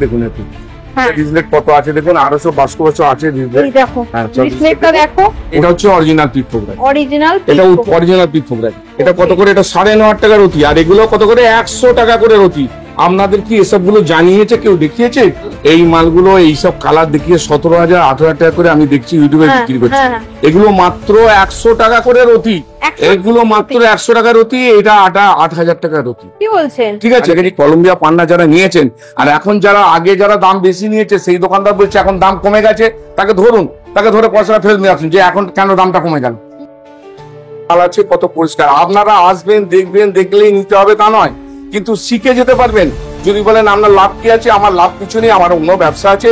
দেখুন একটু ডিসপ্লেট কত আছে দেখুন 1852 আছে ডিসপ্লেট। দেখো ডিসপ্লেটা দেখো, এটা হচ্ছে অরিজিনাল পিকফোগ্রাফি, অরিজিনাল এটা অরিজিনাল পিকফোগ্রাফি। এটা কত করে? এটা 9.5 টাকা রতি, আর এগুলো কত করে? 100 টাকা করে রতি। আপনাদের কি এসব গুলো জানিয়েছে কেউ, দেখিয়েছে? এই মালগুলো এইসব কালার দেখিয়ে 17,000 18,000 টাকা করে আমি দেখছি ইউটিউবে বিক্রি করছে। এগুলো মাত্র 100 টাকা করে রতি, এগুলো মাত্র 100 টাকা রতি। এটা 8,000 টাকা রতি। কি বলছেন? ঠিক আছে, কলম্বিয়া পান্না যারা নিয়েছেন আর এখন যারা আগে যারা দাম বেশি নিয়েছে সেই দোকানদার বলছে এখন দাম কমে গেছে, তাকে ধরুন, তাকে ধরে পয়সাটা ফেরত নিয়ে আসুন যে এখন কেন দামটা কমে গেল। মাল আছে কত পরিষ্কার। আপনারা আসবেন, দেখবেন, দেখলেই নিতে হবে তা নয়, কিন্তু শিখে যেতে পারবেন। যদি বলেন আপনার লাভ কি আছে, আমার লাভ কিছু নেই, আমার অন্য ব্যবসা আছে।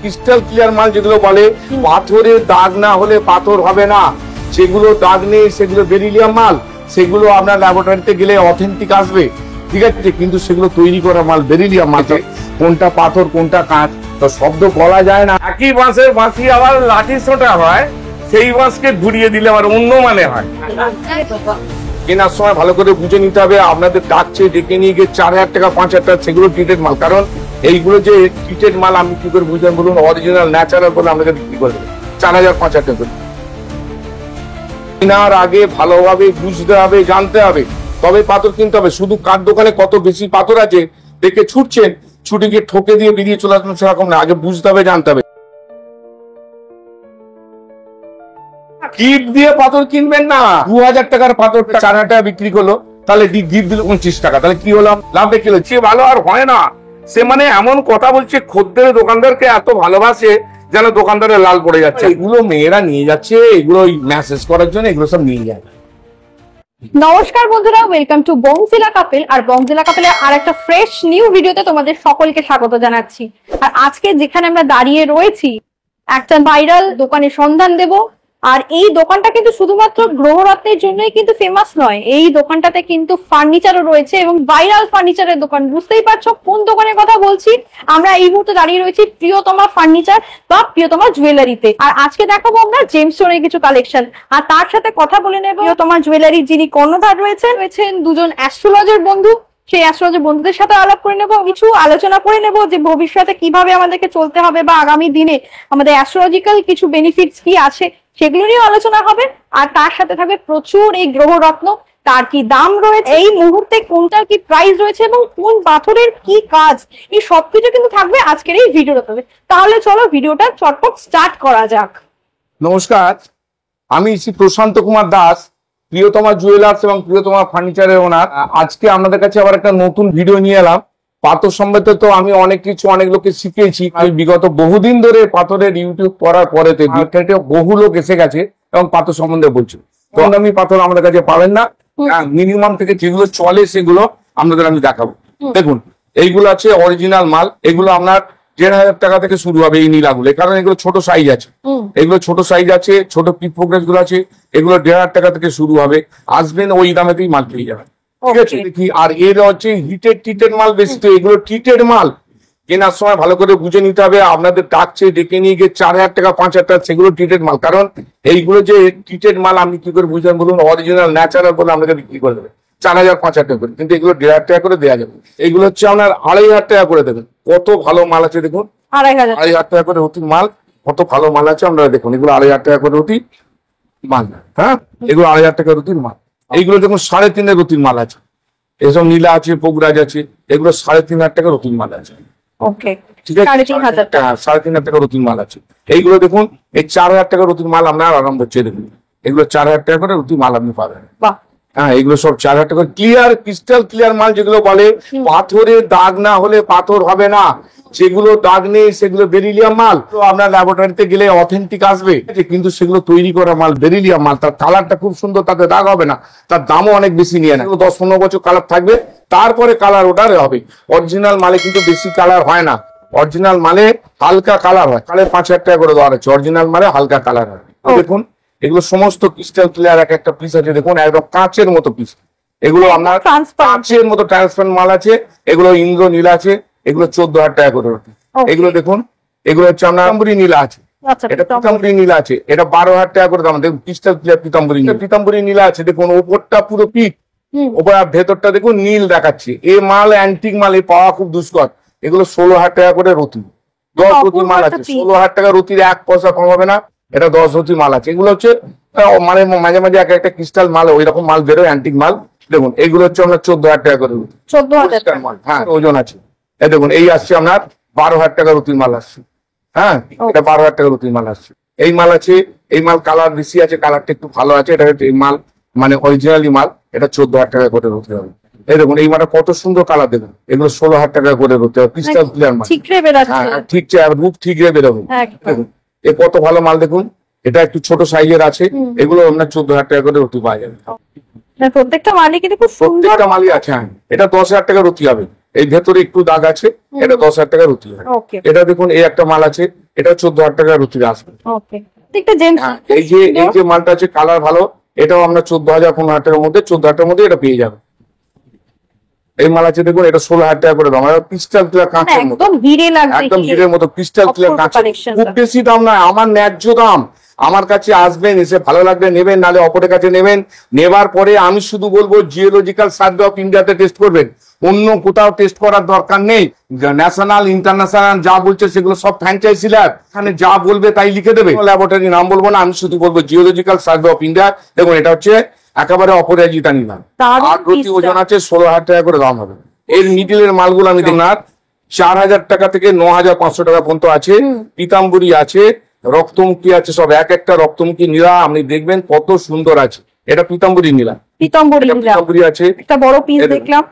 ক্রিস্টাল ক্লিয়ার মাল যেগুলো বলে পাথরের দাগ না হলে পাথর হবে না, সেগুলো দাগ নেই, সেগুলো বেরিলিয়াম মাল, সেগুলো আপনার ল্যাবরেটরিতে গেলে অথেন্টিক আসবে। ঠিক আছে, কিন্তু সেগুলো তৈরি করা মাল বেরিলিয়াম মাল, কোনটা পাথর কোনটা কাঁচ তো শব্দ বলা যায় না। একই বাঁশের বাঁশি আবার লাঠি ছোটা হয়, সেই বাঁশকে ঘুরিয়ে দিলে আবার অন্য মানে হয়। কেনার সময় ভালো করে বুঝে নিতে হবে। আপনাদের ডাকছে, ডেকে নিয়ে গিয়ে 4,000 টাকা 5,000 টাকা সেগুলো ট্রিটেড মাল। কারণ এইগুলো যে ট্রিটেড মাল আমি কি করে বুঝলেন বলুন? অরিজিনাল ন্যাচারাল বলে আপনাকে বিক্রি করবে 4,000 5,000 টাকা। কেনার আগে ভালোভাবে বুঝতে হবে, জানতে হবে, তবে পাথর কিনতে হবে। শুধু কার দোকানে কত বেশি পাথর আছে দেখে ছুটছেন, ছুটে গিয়ে ঠকে দিয়ে বেরিয়ে চলে আসবেন সেরকম না। আগে বুঝতে হবে, জানতে হবে। কিট দিয়ে পাথর কিনবেন না। 2,000 টাকার পাথরটা 4,000 টাকা বিক্রি করলো, তাহলে গিফট দিল 29 টাকা, তাহলে কি হলো? লাভে কিলো সে ভালো আর হয় না। সে মানে এমন কথা বলছে, খদ্দের দোকানদারকে এত ভালোবাসে যেন দোকানদারের লাল পড়ে যাচ্ছে। এগুলো মেয়েরা নিয়ে যাচ্ছে, এগুলো মেসেজ করার জন্য এগুলো সব নিয়ে যায়। নমস্কার বন্ধুরা, ওয়েলকাম টু বংজিলা কাপেল। আর বংজিলা কাপেলের আর একটা ফ্রেশ নিউ ভিডিওতে তোমাদের সকলকে স্বাগত জানাচ্ছি। আর আজকে যেখানে আমরা দাঁড়িয়ে রয়েছি, একটা ভাইরাল দোকানের সন্ধান দেব। আর এই দোকানটা কিন্তু শুধুমাত্র গ্রহরত্নের জন্যই কিন্তু ফেমাস নয়, এই দোকানটাতে কিন্তু ফার্নিচারও রয়েছে এবং ভাইরাল ফার্নিচারের দোকান। বুঝতেই পারছো কোন দোকানের কথা বলছি। আমরা এই মুহূর্তে দাঁড়িয়ে রয়েছি প্রিয়তমা ফার্নিচার বা প্রিয়তমা জুয়েলারিতে। আর আজকে দেখাবো আমরা জেমস স্টোনের কিছু কালেকশন, আর তার সাথে কথা বলে নেব প্রিয়তমা জুয়েলারি যিনি কর্ণধার রয়েছেন দুজন অ্যাস্ট্রোলজার বন্ধু। সেই অ্যাস্ট্রোলজার বন্ধুদের সাথে আলাপ করে নেব, কিছু আলোচনা করে নেব যে ভবিষ্যতে কিভাবে আমাদেরকে চলতে হবে বা আগামী দিনে আমাদের অ্যাস্ট্রোলজিক্যাল কিছু বেনিফিটস কি আছে সেগুলো নিয়ে আলোচনা হবে। আর তার সাথে থাকবে প্রচুর এই গ্রহরত্ন, তার কি দাম রয়েছে, এই মুহূর্তে কোনটার কি প্রাইস রয়েছে এবং কোন পাথরের কি কাজ, এই সবকিছু কিন্তু থাকবে আজকের এই ভিডিওটাতে। তাহলে চলো ভিডিওটা চটপট স্টার্ট করা যাক। নমস্কার, আমি শ্রী প্রশান্ত কুমার দাস, প্রিয়তমা জুয়েলার্স এবং প্রিয়তমা ফার্নিচারের ওনার। আজকে আপনাদের কাছে আবার একটা নতুন ভিডিও নিয়ে এলাম। পাথর সম্বন্ধে তো আমি অনেক কিছু অনেক লোককে শিখিয়েছি, বিগত বহুদিন ধরে পাথরের ইউটিউব করার পরেতে মার্কেটে বহু লোক এসে গেছে এবং পাথর সম্বন্ধে বলছে। তো আমি পাথর আমাদের কাছে পাবেন না, মিনিমাম থেকে যেগুলো চলে সেগুলো আপনাদের আমি দেখাবো। দেখুন এইগুলো আছে অরিজিনাল মাল, এগুলো আপনার 1,500 টাকা থেকে শুরু হবে এই নীলাগুলো, কারণ এগুলো ছোট সাইজ আছে, এগুলো ছোট সাইজ আছে, ছোট পিকফোগ্রাফ গুলো আছে, এগুলো 1,500 টাকা থেকে শুরু হবে। আসবেন ওই দামেতেই মাল পেয়ে যাবেন। ঠিক আছে, আর এর হচ্ছে ট্রিটেড মাল বেশি, তো এগুলো ট্রিটেড মাল। কেনার সময় ভালো করে বুঝে নিতে হবে। আপনাদের ডাকছে, ডেকে নিয়ে গিয়ে 4,000 টাকা 5,000 টাকা সেগুলো ট্রিটেড মাল। কারণ এইগুলো যে ট্রিটেড মাল আমি কি করে বুঝলেন বলুন? অরিজিনাল ন্যাচারাল বলে আপনাকে বিক্রি করে দেবে 4,000 5,000 টাকা করে, কিন্তু এগুলো 1,500 টাকা করে দেওয়া যাবে। এইগুলো হচ্ছে আপনার 2,500 টাকা করে দেবেন। কত ভালো মাল আছে দেখুন, 2,500 টাকা করে অতি মাল, কত ভালো মাল আছে আপনারা দেখুন। এগুলো 2,500 টাকা করে অতি মাল, হ্যাঁ এগুলো 2,500 টাকা রুটির মাল। এইগুলো দেখুন 3.5 রুটির মাল আছে, এসব নীলা আছে, পোগরাজ আছে, এগুলো 3,500 টাকা রুটির মাল আছে। ঠিক আছে, 3,500 টাকা রুটির মাল আছে। এইগুলো দেখুন এই 4,000 টাকা রুটির মাল আপনার আরাম হচ্ছে। দেখুন এগুলো 4,000 টাকা করে রুটির মাল আপনি পাবেন। হ্যাঁ এগুলো সব 4,000 টাকা ক্লিয়ার, ক্রিস্টাল ক্লিয়ার মাল যেগুলো বলে পাথরের দাগ না হলে পাথর হবে না, যেগুলো দাগ নেই সেগুলো বেরিলিয়াম মাল। তো আপনার ল্যাবরেটরিতে গেলে অথেন্টিক আসবে, কিন্তু সেগুলো তৈরি করা মাল বেরিলিয়াম মাল। তার কালারটা খুব সুন্দর, তাতে দাগ হবে না, তার দামও অনেক বেশি নিয়ে নেয়। 10-15 বছর কালার থাকবে, তারপরে কালার ওটার হবে। অরিজিনাল মালে কিন্তু বেশি কালার হয় না, অরিজিনাল মালে হালকা কালার হয়। কালে 5,000 টাকা করে দেওয়া হচ্ছে, অরিজিনাল মালে হালকা কালার হয়। দেখুন এগুলো সমস্ত ক্রিস্টাল ক্লিয়ার, এক একটা পিস আছে দেখুন একদম কাঁচের মতো পিস। এগুলো আপনার কাঁচের মতো ট্রান্সপারেন্ট মাল আছে। এগুলো ইন্দ্র নীল আছে, এগুলো 14,000 টাকা করে। এগুলো দেখুন, এগুলো হচ্ছে আপনার পিতাম্বরী নীলা আছে, এটা পিতাম্বরী নীলা আছে, এটা 12,000 টাকা করে দাম। দেখুন ক্রিস্টাল ক্লিয়ার পিতাম্বরী নীলা আছে। দেখুন ওপরটা পুরো পিট, ওপর ভেতরটা দেখুন নীল দেখাচ্ছে। এই মাল অ্যান্টিক মাল, এই পাওয়া খুব দুষ্কর। এগুলো 16,000 টাকা করে রতি, 10 রতি মাল আছে। 16,000 টাকা রতির 1 পয়সা কম হবে না। এটা 10 রতি মাল আছে। এগুলো হচ্ছে মানে মাঝে মাঝে এক একটা ক্রিস্টাল মাল, ওই রকম মাল বেরোয় অ্যান্টিক মাল। দেখুন এগুলো হচ্ছে আপনার 14,000 টাকা করে রতি, 14,000 মাল। হ্যাঁ, ওজন আছে। এই দেখুন এই আসছে আপনার 12,000 টাকা রতির মাল আসছে। হ্যাঁ, এটা 12,000 টাকা রতির মাল আসছে। এই মাল আছে, এই মাল কালার বেশি আছে, কালারটা একটু ভালো আছে। এটা এই মাল মানে অরিজিনালি মাল, এটা 14,000 টাকা করে রতি হবে। এই দেখুন এই মালটা কত সুন্দর কালার, দেখুন এগুলো 16,000 টাকা করে রতি হবে। ক্রিস্টাল ক্লিয়ার মাল, হ্যাঁ ঠিক রূপ ঠিক রে বেরোবে। দেখুন এ কত ভালো মাল, দেখুন এটা একটু ছোট সাইজের আছে। এগুলো আপনার 14,000 টাকা করে রতি পাওয়া যাবে। প্রত্যেকটা মালই কিন্তু খুব সুন্দর, প্রত্যেকটা মালই আছে। হ্যাঁ, এটা 10,000 টাকা রতি হবে। এই ভেতরে একটু দাগ আছে, এটা 10,000 টাকা রতি হবে। এটা দেখুন এই একটা মাল আছে, এটা 14,000 টাকা রতি আসবে। এই যে মালটা আছে কালার ভালো, এটাও আমরা 14,000 15,000 টাকার মধ্যে, 14,000 টাকার মধ্যে এটা পেয়ে যাবে। এই মাল আছে দেখুন, এটা 16,000 টাকা করে দাম। ক্রিস্টাল ক্লিয়ার কাঁচের মতো, একদম হীরের মতো ক্রিস্টাল ক্লিয়ার কাঁচ। খুব বেশি দাম নয়, আমার ন্যায্য দাম। আমার কাছে আসবেন, এসে ভালো লাগবে নেবেন, নালে অপরের কাছে নেবেন। নেবার পরে আমি শুধু বলবো জিওলজিক্যাল সার্ভে অফ ইন্ডিয়াতে টেস্ট করবেন, অন্য কোথাও টেস্ট করার দরকার নেই। ন্যাশনাল ইন্টারন্যাশনাল যা বলছে সেগুলো সব ফ্র্যাঞ্চাইজি ল্যাব, এখানে যা বলবে তাই লিখে দেবে। ল্যাবরেটরি নাম বলবো না, আমি শুধু বলবো জিওলজিক্যাল সার্ভে অফ ইন্ডিয়া। দেখুন এটা হচ্ছে একেবারে অপরাজিতা নিলাম। আর প্রতি ওজন আছে 16,000 টাকা করে দাম হবে। এর মিডিলের মালগুলো আমি দেখুন 4,000 টাকা থেকে 9,500 টাকা পর্যন্ত আছে। পিতাম্বরী আছে, রক্তমুখী আছে, সব এক একটা রক্তমুখী নীলা আপনি দেখবেন কত সুন্দর আছে। এটা পিতাম্বরী নীলা, পিতাম্বরী আছে। একটা বড় পিস দেখলাম,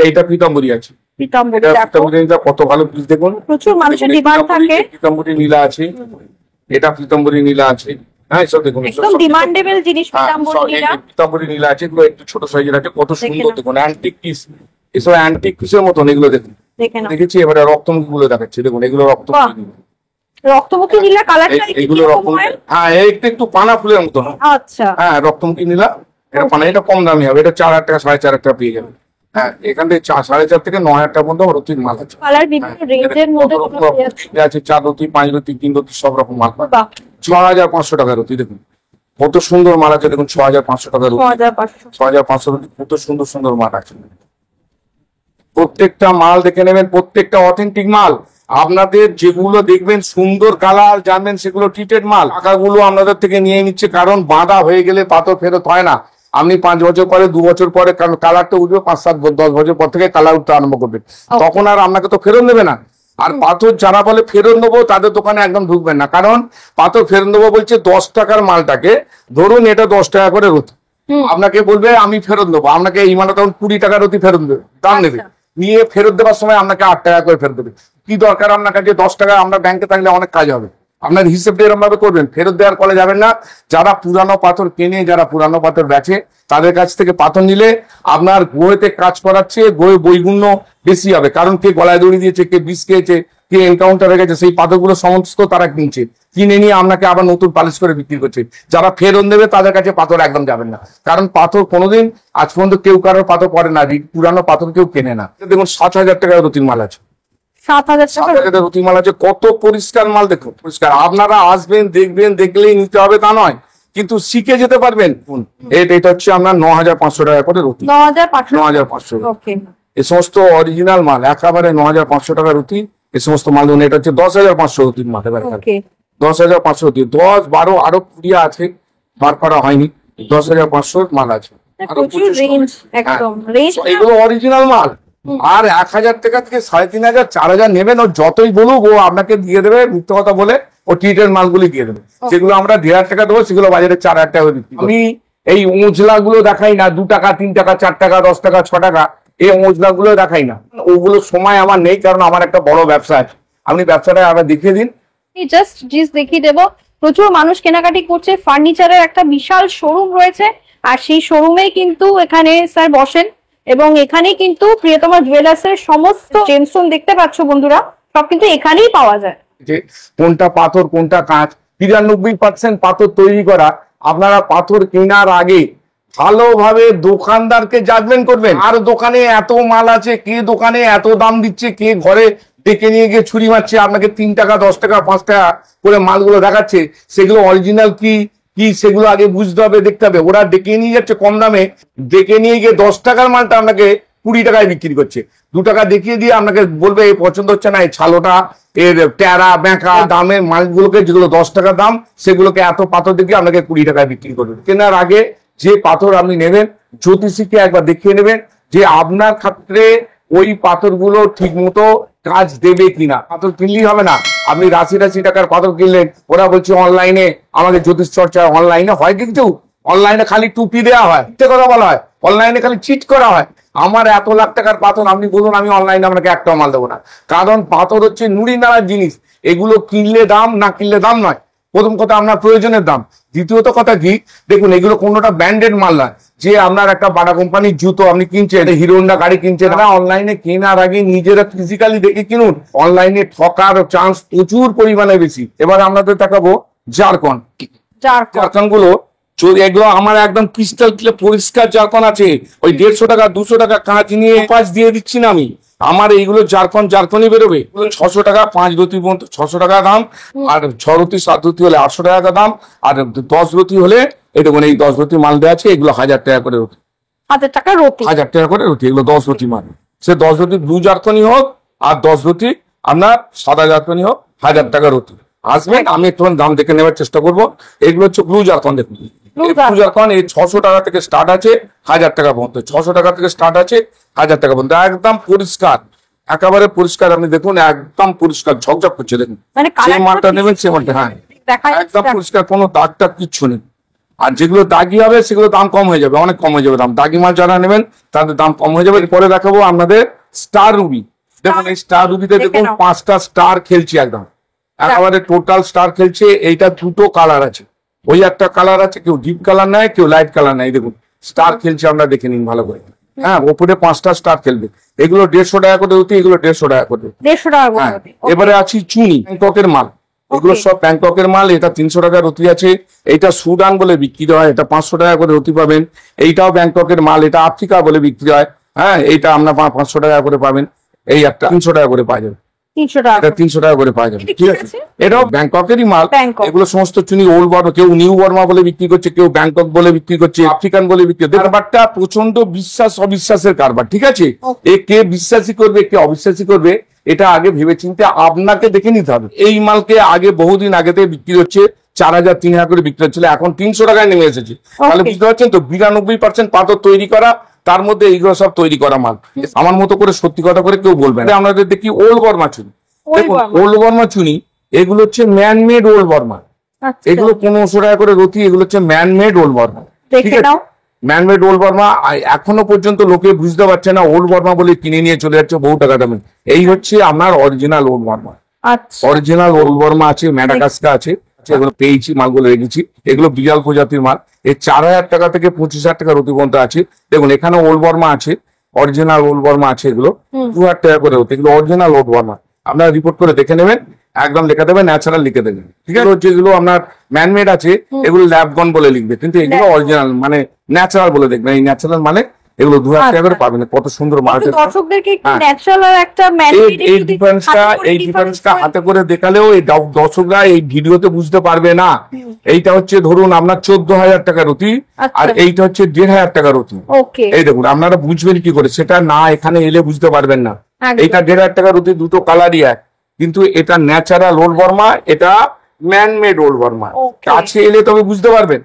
এটা পিতাম্বরী আছে। পিতাম্বরী নীলা কত ভালো পিস, দেখুন প্রচুর মানুষের ডিমান্ড থাকে। পিতাম্বরী নীলা আছে, এটা পিতাম্বরী নীলা আছে। হ্যাঁ, সব দেখুন একদম ডিমান্ডেবল জিনিস। পিতাম্বরী নীলা আছে, এগুলো একটু ছোট সাইজের আছে, কত সুন্দর দেখুন অ্যান্টিক পিস। এসব অ্যান্টিক পিসের মতন এগুলো দেখুন, দেখেছি। এবারে রক্তমুখী গুলো দেখাচ্ছি, দেখুন এগুলো রক্তমুখী নীলা কালারটা এগুলো রক্তমুখী। হ্যাঁ, একটু পানা ফুলের মতো। আচ্ছা, হ্যাঁ রক্তমুখী নীলা, এটা পানা, এটা কম দামি হবে। এটা 4,000 টাকা 4,500 টাকা পেয়ে যাবে। হ্যাঁ, এখান থেকে 4,500 থেকে 9,000 টাকা পর্যন্ত রতির মাল আছে। কালার বিভিন্ন রেঞ্জের মধ্যে আছে, 4 রতি 5 রতি 3 রতি সব রকম মাল। 6,500 টাকা রতি, দেখুন কত সুন্দর মাল আছে। দেখুন 6,500 টাকা রতি, 6,500 রতি, কত সুন্দর সুন্দর মাল আছে। প্রত্যেকটা মাল দেখে নেবেন, প্রত্যেকটা অথেন্টিক মাল। আপনাদের যেগুলো দেখবেন সুন্দর কালার জানবেন সেগুলো ট্রিটেড মাল। টাকাগুলো আপনাদের থেকে নিয়ে নিচ্ছে, কারণ বাঁধা হয়ে গেলে পাথর ফেরত হয় না। আপনি 5 বছর পরে 2 বছর পরে কালারটা উঠবে, 5 7 10 বছর পর থেকে কালার উঠতে আরম্ভ করবে, তখন আর আপনাকে তো ফেরত নেবে না। আর পাথর যারা বলে ফেরত নেবো, তাদের দোকানে একদম ঢুকবেন না, কারণ পাথর ফেরত নেবো বলছে 10 টাকার মালটাকে, ধরুন এটা 10 টাকা করে রতি, আপনাকে বলবে আমি ফেরত নেবো, আপনাকে এই মালটা তখন 20 টাকা রতি ফেরত দেবে, দাম নেবে। নিয়ে ফেরত দেওয়ার সময় আপনাকে 8 টাকা করে ফেরত দেবে। কি দরকার আপনার কাছে 10 টাকা? আপনার ব্যাংকে থাকলে অনেক কাজ হবে। আপনার হিসেবটা এরকম ভাবে করবেন, ফেরত দেওয়ার কলে যাবেন না। যারা পুরানো পাথর কেনে, যারা পুরানো পাথর বেচে, তাদের কাছ থেকে পাথর নিলে আপনার গোয়েতে কাজ করাচ্ছে, গোয়ে বৈগুণ্য বেশি হবে। কারণ কে গলায় দড়ি দিয়েছে, কে বিষ খেয়েছে, কে এনকাউন্টারে গেছে, সেই পাথরগুলো সমস্ত তারা কিনছে, কিনে নিয়ে আপনাকে আবার নতুন পালিশ করে বিক্রি করছে। যারা ফেরত দেবে তাদের কাছে পাথর একদম যাবেন না, কারণ পাথর কোনোদিন আজ পর্যন্ত কেউ কারোর পাথর পরে না, পুরানো পাথর কেউ কেনে না। দেখুন 7,000 টাকার রতির মাল আছে, 7,000 টাকা রতির মাল আছে, কত পরিষ্কার মাল দেখুন, পরিষ্কার। আপনারা আসবেন, দেখবেন, দেখলেই নিতে হবে তা নয়, কিন্তু শিখে যেতে পারবেন। এটা হচ্ছে আপনার 9,500 টাকা করে রতি, 9,500। এই সমস্ত অরিজিনাল মাল একেবারে 9,500 টাকা রতি। এই সমস্ত মাল দেখুন, এটা হচ্ছে 10,500 রতির মাল। এবার 10,500 রতি, 10 12 আরো 20 আছে, বার করা হয়নি। 10,500 মাল আছে, এগুলো অরিজিনাল মাল। আর 1,000 টাকা থেকে 3,500 4,000 নেবেন, ও যতই বলুক ও আপনাকে দিয়ে দেবে, মিথ্যে কথা বলে ও ট্রিটেড মালগুলি দিয়ে দেবে। যেগুলো আমরা 1,500 টাকা দেবো, সেগুলো বাজারে 4,000 টাকা বিক্রি। আমি এই ওজলা গুলো দেখাই না, 2 টাকা 3 টাকা 4 টাকা 10 টাকা 6 টাকা, এই ওজলা গুলো দেখাই না। ওগুলো সময় আমার নেই, কারণ আমার একটা বড় ব্যবসা আছে। আপনি ব্যবসাটা আবার দেখিয়ে দিন। জাস্ট দেখিয়ে দেবো। প্রচুর মানুষ কেনাকাটি করছে, ফার্নিচারের একটা বিশাল শোরুম রয়েছে, আর সেই শোরুমে কিন্তু এখানে স্যার বসেন, এবং এখানে কিন্তু প্রিয়তমা জুয়েলার্স এর সমস্ত জেমস্টোন দেখতে পাচ্ছ বন্ধুরা, সব কিন্তু এখানেই পাওয়া যায়। যে কোনটা পাথর কোনটা কাঁচ, 93% পাথর তৈরি করা। আপনারা পাথর কেনার আগে ভালোভাবে দোকানদারকে জাজমেন্ট করবেন। আর দোকানে এত মাল আছে, কে দোকানে এত দাম দিচ্ছে, কে ঘরে ডেকে নিয়ে গিয়ে ছুরি মারছে, আপনাকে 3 টাকা 10 টাকা 5 টাকা করে মালগুলো দেখাচ্ছে, সেগুলো অরিজিনাল কি কি সেগুলো আগে বুঝতে হবে, দেখতে হবে। ওরা ডেকে নিয়ে যাচ্ছে কম দামে, ডেকে নিয়ে গিয়ে 10 টাকার মালটা আপনাকে 20 টাকায় বিক্রি করছে। 2 টাকা দেখিয়ে দিয়ে আপনাকে বলবে এই পছন্দ হচ্ছে না, এই ছালোটা, এর ট্যারা ব্যাঁকা দামের মালগুলোকে, যেগুলো 10 টাকা দাম, সেগুলোকে এত পাথর দেখিয়ে আপনাকে 20 টাকায় বিক্রি করবে। কেনার আগে যে পাথর আপনি নেবেন, জ্যোতিষীকে একবার দেখিয়ে নেবেন যে আপনার ক্ষেত্রে ওই পাথরগুলো ঠিক মতো কাজ দেবে কিনা। পাথর কিনলেই হবে না, আপনি রাশি টাকার পাথর কিনলেন, ওরা বলছে অনলাইনে আমাকে জ্যোতিষ চর্চা। অনলাইনে হয় কিন্তু, অনলাইনে খালি টুপি দেওয়া হয়, মিথ্যে কথা বলা হয়, অনলাইনে খালি চিট করা হয়। আমার এত লাখ টাকার পাথর, আপনি বলুন আমি অনলাইনে আপনাকে একটাও মাল দেবো না। কারণ পাথর হচ্ছে নুড়ি নাড়ার জিনিস, এগুলো কিনলে দাম, না কিনলে দাম নয়। প্রথম কথা আপনার প্রয়োজনের দাম। দ্বিতীয়ত কথা কি, দেখুন এগুলো কোনোটা ব্র্যান্ডেড মাল নয়। যে আপনার একটা বাটা কোম্পানির জুতো আপনি কিনছেন, হিরো হোন্ডা গাড়ি কিনছেন, না, অনলাইনে কেনার আগে নিজেরা ফিজিক্যালি দেখে কিনুন। অনলাইনে ঠকার চান্স প্রচুর পরিমাণে বেশি। এবার আপনাদের দেখাবো জারকন। জারকন গুলো এগুলো আমার একদম ক্রিস্টাল ক্লিয়ার পরিষ্কার জারকন আছে। ওই 150 টাকা 200 টাকা কাঁচ নিয়ে পাঁচ দিয়ে দিচ্ছি না আমি। আমার এইগুলো জারকনই বেরোবে। 600 টাকা 5 রতি পর্যন্ত 600 টাকা দাম, আর 6 রতি 7 রতি হলে 800 টাকা দাম, আর 10 রতি হলে এটা এই 10 রতি মাল দেওয়া আছে, এগুলো 1000 টাকা করে রতি। 1000 টাকা রতি, 1000 টাকা করে রতি, এগুলো 10 রতি মাল। সে 10 রতি ব্লু জারকনই হোক আর 10 রতি আপনার সাদা জারকনই হোক, 1000 টাকা রতি। আসবেন, আমি একটু দাম দেখে নেওয়ার চেষ্টা করবো। এগুলো হচ্ছে ব্লু জারকন। দেখুন ব্লু জারকন এই 600 টাকা থেকে স্টার্ট আছে 1000 টাকা পর্যন্ত, 600 টাকা থেকে স্টার্ট আছে 1000 টাকা পর্যন্ত। একদম পরিষ্কার, একেবারে পরিষ্কার। আপনি দেখুন একদম পরিষ্কার ঝকঝক করছে। দেখুন যে মালটা নেবেন সে মালটা, হ্যাঁ একদম পরিষ্কার, কোনো দাগ টাগ কিচ্ছু নেই। আর যেগুলো দাগি হবে সেগুলো দাম কম হয়ে যাবে, অনেক কম হয়ে যাবে দাম। দাগি মাল যারা নেবেন তাদের দাম কম হয়ে যাবে। এরপরে দেখাবো আপনাদের স্টার রুবি। দেখুন এই স্টার রুবিতে দেখুন 5টা স্টার খেলছে, একদম একেবারে টোটাল স্টার খেলছে। এইটা 2টো কালার আছে, ওই একটা কালার আছে, কেউ ডিপ কালার নেয়, কেউ লাইট কালার নেয়। দেখুন স্টার খেলছে, আমরা দেখে নিন ভালো করে। হ্যাঁ, ওপরে 5টা স্টার খেলবে। এগুলো 150 টাকা করে হতে, এগুলো 150 টাকা করে। 150 টাকা। এবারে আছি চুনি, ব্যাংককের মাল। এগুলো সব ব্যাংককের মাল। এটা 300 টাকা রতি আছে। এইটা সুদান বলে বিক্রি হয়, এটা 500 টাকা করে রতি পাবেন। এইটাও ব্যাংককের মাল, এটা আফ্রিকা বলে বিক্রি হয়। হ্যাঁ, এইটা আপনার 500 টাকা করে পাবেন। এই একটা 300 টাকা করে পাওয়া যাবে, 300 টাকা, এটা 300 টাকা করে পাওয়া যাবে। ঠিক আছে, এটাও ব্যাংককেরই মাল। এগুলো সমস্ত চুনি ওল্ড বর্মা, কেউ নিউ বর্মা বলে বিক্রি করছে, কেউ ব্যাংকক বলে বিক্রি করছে, আফ্রিকান বলে বিক্রি করছে। কারবারটা প্রচন্ড বিশ্বাস অবিশ্বাসের কারবার। ঠিক আছে, এ কে বিশ্বাসী করবে কে অবিশ্বাসী করবে, এটা আগে ভেবেচিন্তে আপনাকে দেখে নিতে হবে। এই মালকে আগে বহুদিন আগে থেকে বিক্রি হচ্ছে 4000 3000 করে বিক্রি হচ্ছিল, এখন 300 টাকায় নেমে এসেছে। তাহলে বুঝতে পারছেন তো, 92% পাথর তৈরি করা, তার মধ্যে এইগুলো সব তৈরি করা মাল। আমার মতো করে সত্যি কথা করে কেউ বলবে না। আমাদের দেখি ওল্ড বর্মা চুনি। দেখুন ওল্ড বর্মা চুনি, এগুলো হচ্ছে ম্যান মেড ওল্ড বর্মা। এগুলো 1500 টাকা করে রতি, এগুলো হচ্ছে ম্যান মেড ওল্ড বর্মা। ঠিক আছে, ম্যান মেড ওল্ড বর্মা। এখনো পর্যন্ত লোকে বুঝতে পারছে না, ওল্ড বর্মা বলে কিনে নিয়ে চলে যাচ্ছে বহু টাকা দামে। এই হচ্ছে আপনার original old Burma. Original old Burma আছে, ম্যাডাগাস্কার আছে, এগুলো পেয়েছি, মালগুলো রেখেছি। এগুলো বিড়াল প্রজাতির মাল। এই 4000 টাকা থেকে 25,000 টাকা রতি পর্যন্ত আছে। দেখুন এখানে ওল্ড বর্মা আছে, অরিজিনাল ওল্ড বর্মা আছে, এগুলো 2000 টাকা করে হতো। এগুলো অরিজিনাল ওল্ড বর্মা, আপনারা রিপোর্ট করে দেখে নেবেন, একদম লিখে দেবেন ন্যাচারাল লিখে দেবেন। ঠিক আছে, যেগুলো আপনার ম্যানমেড আছে এগুলো ল্যাবগন বলে লিখবে, কিন্তু এগুলো অরিজিনাল মানে ন্যাচারাল বলে দেখবেন। এই ন্যাচারাল মানে এগুলো 2000 টাকা করে পাবেন। কত সুন্দর মার্কেট। দর্শকদেরকে একটু ন্যাচারাল আর একটা ম্যানমেড এই ডিফারেন্সটা হাতে করে দেখালেও এই দর্শকরা এই ভিডিওতে বুঝতে পারবে না। এইটা হচ্ছে ধরুন আপনার 14,000 টাকা রতি, আর এইটা হচ্ছে 1500 টাকা রতি। এই দেখুন আপনারা বুঝবেন কি করে, সেটা না এখানে এলে বুঝতে পারবেন না। এইটা 1500 টাকা রতি, দুটো কালারই এক, কিন্তু এটা ন্যাচারাল ওল্ড বর্মা, এটা ম্যানমেড ওল্ড বর্মা। কাছে এলে তবে বুঝতে পারবেন।